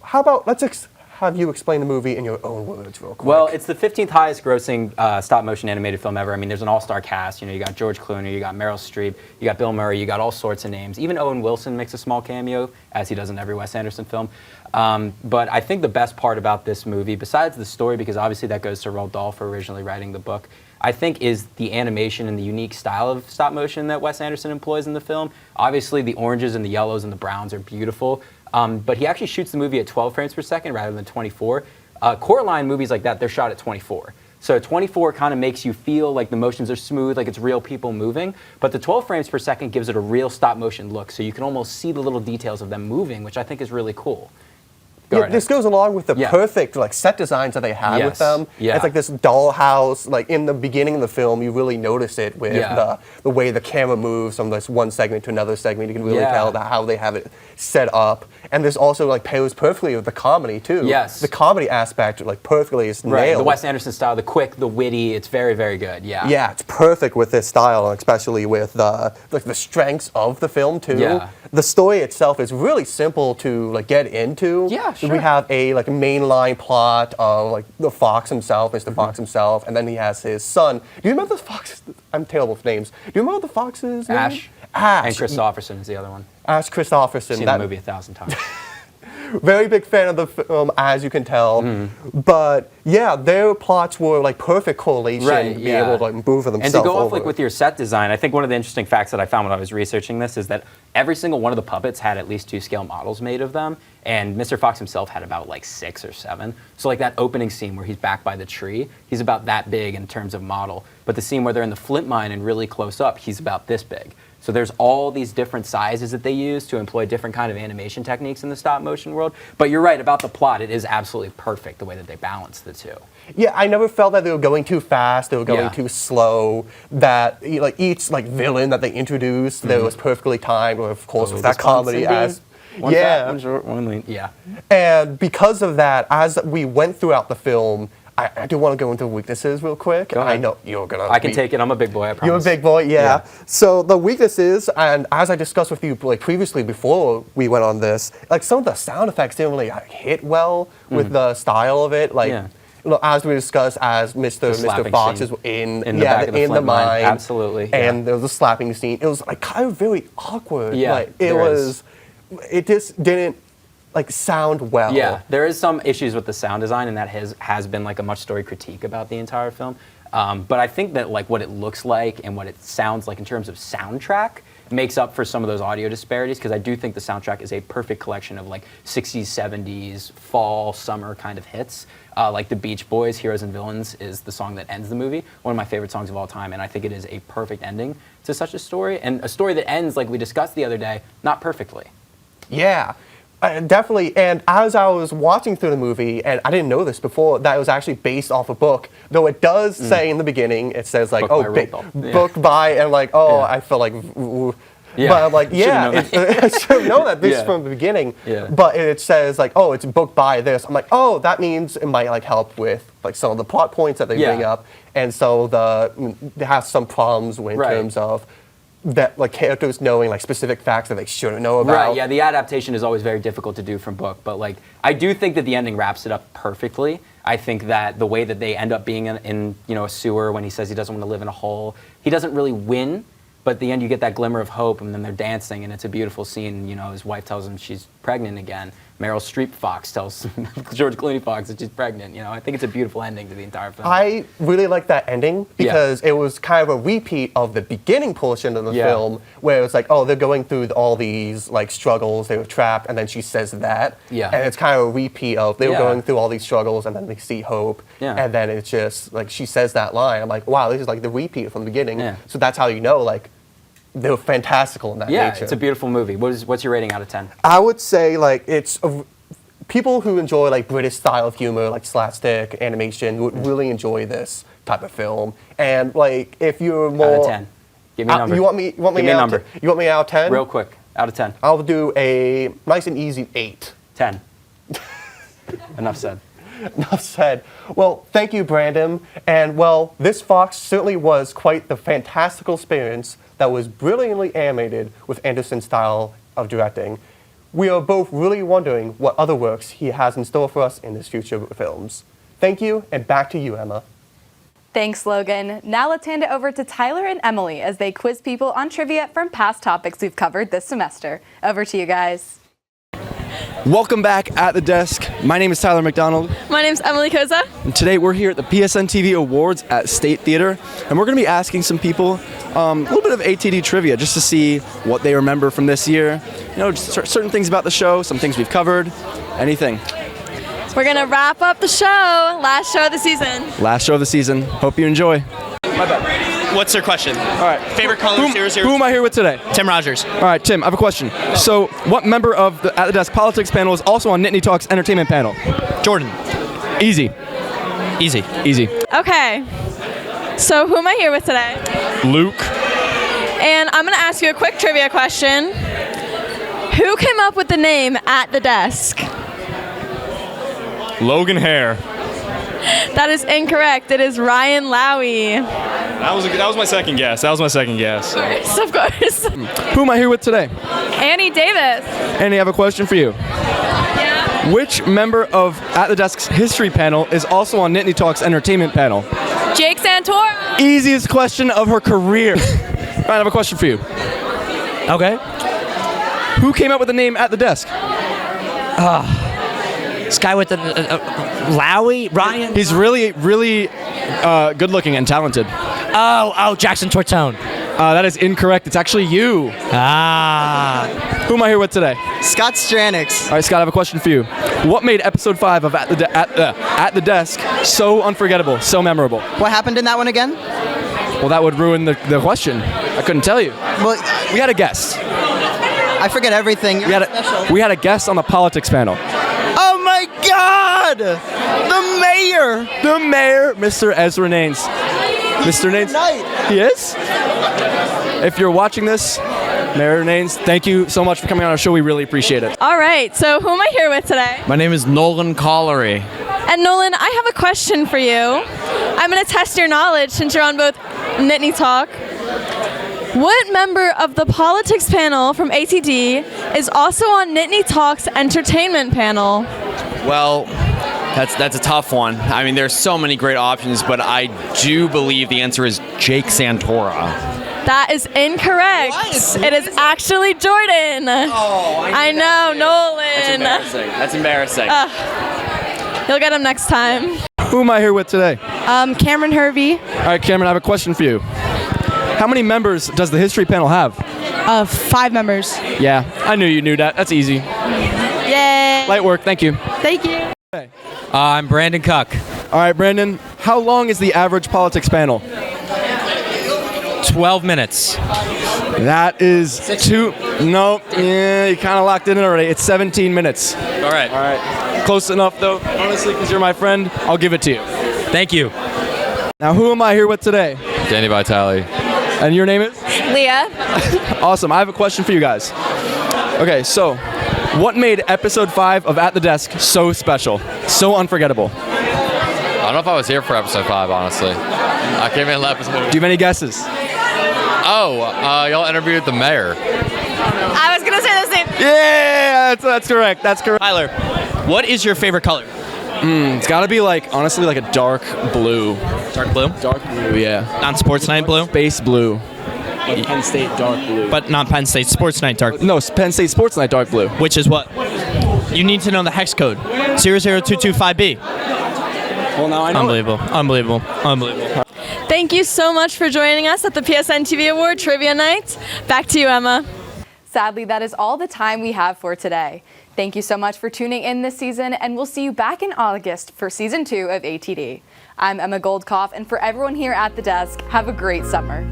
how about let's have you explain the movie in your own words real quick. Well, it's the 15th highest grossing stop-motion animated film ever. I mean, there's an all-star cast. You got George Clooney, you got Meryl Streep, you got Bill Murray, you got all sorts of names. Even Owen Wilson makes a small cameo, as he does in every Wes Anderson film. But I think the best part about this movie, besides the story, because obviously that goes to Roald Dahl for originally writing the book, I think is the animation and the unique style of stop motion that Wes Anderson employs in the film. Obviously, the oranges and the yellows and the browns are beautiful. But he actually shoots the movie at 12 frames per second rather than 24. Coraline movies like that, they're shot at 24. So 24 kind of makes you feel like the motions are smooth, like it's real people moving. But the 12 frames per second gives it a real stop motion look. So you can almost see the little details of them moving, which I think is really cool. Go right this ahead. goes along with the Yeah. perfect like set designs that they had with Yes. them. Yeah. It's like this dollhouse. Like in the beginning of the film, you really notice it with Yeah. the way the camera moves from this one segment to another segment. You can really Yeah. tell how they have it set up. And this also like pairs perfectly with the comedy too. Yes. The comedy aspect like perfectly is Right, nailed. the Wes Anderson style, the quick, the witty, it's very, very good. Yeah. Yeah, it's perfect with this style, especially with the strengths of the film too. Yeah. The story itself is really simple to like get into. Yeah, sure. We have a like mainline plot of like the fox himself, Mr. Fox himself, and then he has his son. Do you remember the fox? I'm terrible with names. Do you remember the fox's name? Ash. Ash. And Christopherson is the other one. Ash Christopherson. Seen the movie 1,000 times. Very big fan of the film, as you can tell. But yeah, their plots were like perfect correlation Right, to be yeah. able to like move for And themselves. to go off over. like with your set design, I think one of the interesting facts that I found when I was researching this is that every single one of the puppets had at least 2 scale models made of them, and Mr. Fox himself had about like 6 or 7. So like that opening scene where he's back by the tree, he's about that big in terms of model. But the scene where they're in the flint mine and really close up, he's about this big. So there's all these different sizes that they use to employ different kind of animation techniques in the stop motion world. But you're right about the plot; it is absolutely perfect the way that they balance the two. Yeah, I never felt that they were going too fast, they were going Yeah. too slow, that like each like villain that they introduced, that was perfectly timed, or of course with that comedy as One yeah. fat, one short, one lean. Yeah. And because of that, as we went throughout the film, I do want to go into weaknesses real quick. Go ahead. I know you're gonna I can take it. I'm a big boy. I promise. You're a big boy, yeah. Yeah. So the weaknesses, and as I discussed with you like previously before we went on this, like some of the sound effects didn't really hit well with the style of it. Like, Yeah. you know, as we discussed, as Mr. slapping Fox scene is in the back of the in the flint mine. mine, Absolutely, yeah. and there was a slapping scene. It was like kind of very awkward. Yeah, like, there is. it just didn't like sound well. Yeah, there is some issues with the sound design, and that has been like a much story critique about the entire film. But I think that like what it looks like and what it sounds like in terms of soundtrack makes up for some of those audio disparities, because I do think the soundtrack is a perfect collection of like 60s, 70s, fall, summer kind of hits. Like the Beach Boys, Heroes and Villains is the song that ends the movie, one of my favorite songs of all time, and I think it is a perfect ending to such a story, and a story that ends, like we discussed the other day, not perfectly. Yeah, definitely. And as I was watching through the movie, and I didn't know this before, that it was actually based off a book. Though it does say in the beginning, it says like, Book oh, by Roald Dahl. Yeah. book by, and like, oh, Yeah. I felt like, Yeah. but I'm like, Should've yeah, known that. I should have known that this Yeah. from the beginning. Yeah. But it says like, oh, it's book by this. I'm like, oh, that means it might like help with like some of the plot points that they Yeah. bring up, and so it has some problems in Right. terms of that like characters knowing like specific facts that they shouldn't know about. Right, yeah, the adaptation is always very difficult to do from book, but like I do think that the ending wraps it up perfectly. I think that the way that they end up being in you know a sewer when he says he doesn't want to live in a hole, he doesn't really win, but at the end you get that glimmer of hope, and then they're dancing, and it's a beautiful scene. You know, his wife tells him she's pregnant again. Meryl Streep Fox tells George Clooney Fox that she's pregnant. You know, I think it's a beautiful ending to the entire film. I really like that ending because it was kind of a repeat of the beginning portion of the film where it's like, oh, they're going through all these like struggles, they were trapped, and then she says that. Yeah. And it's kind of a repeat of they were Yeah. going through all these struggles and then they see hope. Yeah. And then it's just like she says that line. I'm like, wow, this is like the repeat from the beginning. Yeah. So that's how you know like they were fantastical in that Yeah, nature. it's a beautiful movie. What's your rating out of 10? I would say like it's people who enjoy like British style of humor, like slapstick animation, would really enjoy this type of film. And like if you're more Out of 10. Give me a number. you want me Give me a out number. You want me out of 10? Real quick, out of 10. I'll do a nice and easy 8. 10. Enough said. Enough said. Well, thank you, Brandon. And well, this Fox certainly was quite the fantastical experience that was brilliantly animated with Anderson's style of directing. We are both really wondering what other works he has in store for us in his future films. Thank you, and back to you, Emma. Thanks, Logan. Now let's hand it over to Tyler and Emily as they quiz people on trivia from past topics we've covered this semester. Over to you guys. Welcome back at the desk. My name is Tyler McDonald, My name's Emily Koza. and today we're here at the PSNtv Awards at State Theater, and we're going to be asking some people a little bit of ATD trivia just to see what they remember from this year. You know, just certain things about the show, some things we've covered, anything. We're gonna wrap up the show. Last show of the season. Last show of the season. Hope you enjoy. My bad. What's their question? All right. Favorite color, Who am I here with today? Tim Rogers. All right, Tim, I have a question. So, what member of the At the Desk Politics panel is also on Nittany Talks Entertainment panel? Jordan. Easy. Easy. Easy. Okay. So who am I here with today? Luke. And I'm going to ask you a quick trivia question. Who came up with the name At the Desk? Logan Hare. That is incorrect. It is Ryan Lowy. That was my second guess. Of course. Who am I here with today? Annie Davis. Annie, I have a question for you. Yeah. Which member of At the Desk's history panel is also on Nittany Talks Entertainment panel? Jake Santora. Easiest question of her career. All right, I have a question for you. Okay. Who came up with the name At the Desk? This guy with the Lowy, Ryan. He's really good looking and talented. Oh, Jackson Tortone. That is incorrect. It's actually you. Who am I here with today? Scott Stranix. All right, Scott, I have a question for you. What made episode 5 of At the Desk so unforgettable, so memorable? What happened in that one again? Well, that would ruin the question. I couldn't tell you. Well, we had a guest. I forget everything. We had a guest on the politics panel. Oh my God! The mayor, Mr. Ezra Naines. Mr. Naines, he is. If you're watching this, Mayor Naines, thank you so much for coming on our show. We really appreciate it. All right. So who am I here with today? My name is Nolan Collery. And Nolan, I have a question for you. I'm going to test your knowledge since you're on both Nittany Talk. What member of the politics panel from ATD is also on Nittany Talk's entertainment panel? Well, that's a tough one. I mean, there's so many great options, but I do believe the answer is Jake Santora. That is incorrect. It is actually Jordan. Oh, I know, Nolan. That's embarrassing. You'll get him next time. Who am I here with today? Cameron Hervey. All right, Cameron, I have a question for you. How many members does the history panel have? 5 members. Yeah, I knew you knew that. That's easy. Yay. Light work, thank you. Thank you. I'm Brandon Cuck. All right, Brandon, how long is the average politics panel? 12 minutes. That is no, you kind of locked it in already. It's 17 minutes. All right. All right. Close enough, though. Honestly, because you're my friend, I'll give it to you. Thank you. Now, who am I here with today? Danny Vitale. And your name is? Leah. Awesome. I have a question for you guys. Okay, so what made episode 5 of At the Desk so special, so unforgettable? I don't know if I was here for episode 5, honestly. I came in episode. Do you have any guesses? Y'all interviewed the mayor. I was going to say the same. Yeah, that's correct. That's correct. Tyler, what is your favorite color? It's got to be honestly, a dark blue. Dark blue? Dark blue, yeah. Not Sports Night blue? Space blue. Like Penn State dark blue. But not Penn State Sports Night dark blue. No, Penn State Sports Night dark blue. Which is what? You need to know the hex code. 00225B. Well, now I know. Unbelievable. Thank you so much for joining us at the PSNtv Award Trivia Night. Back to you, Emma. Sadly, that is all the time we have for today. Thank you so much for tuning in this season, and we'll see you back in August for Season 2 of ATD. I'm Emma Goldkoff, and for everyone here at the desk, have a great summer.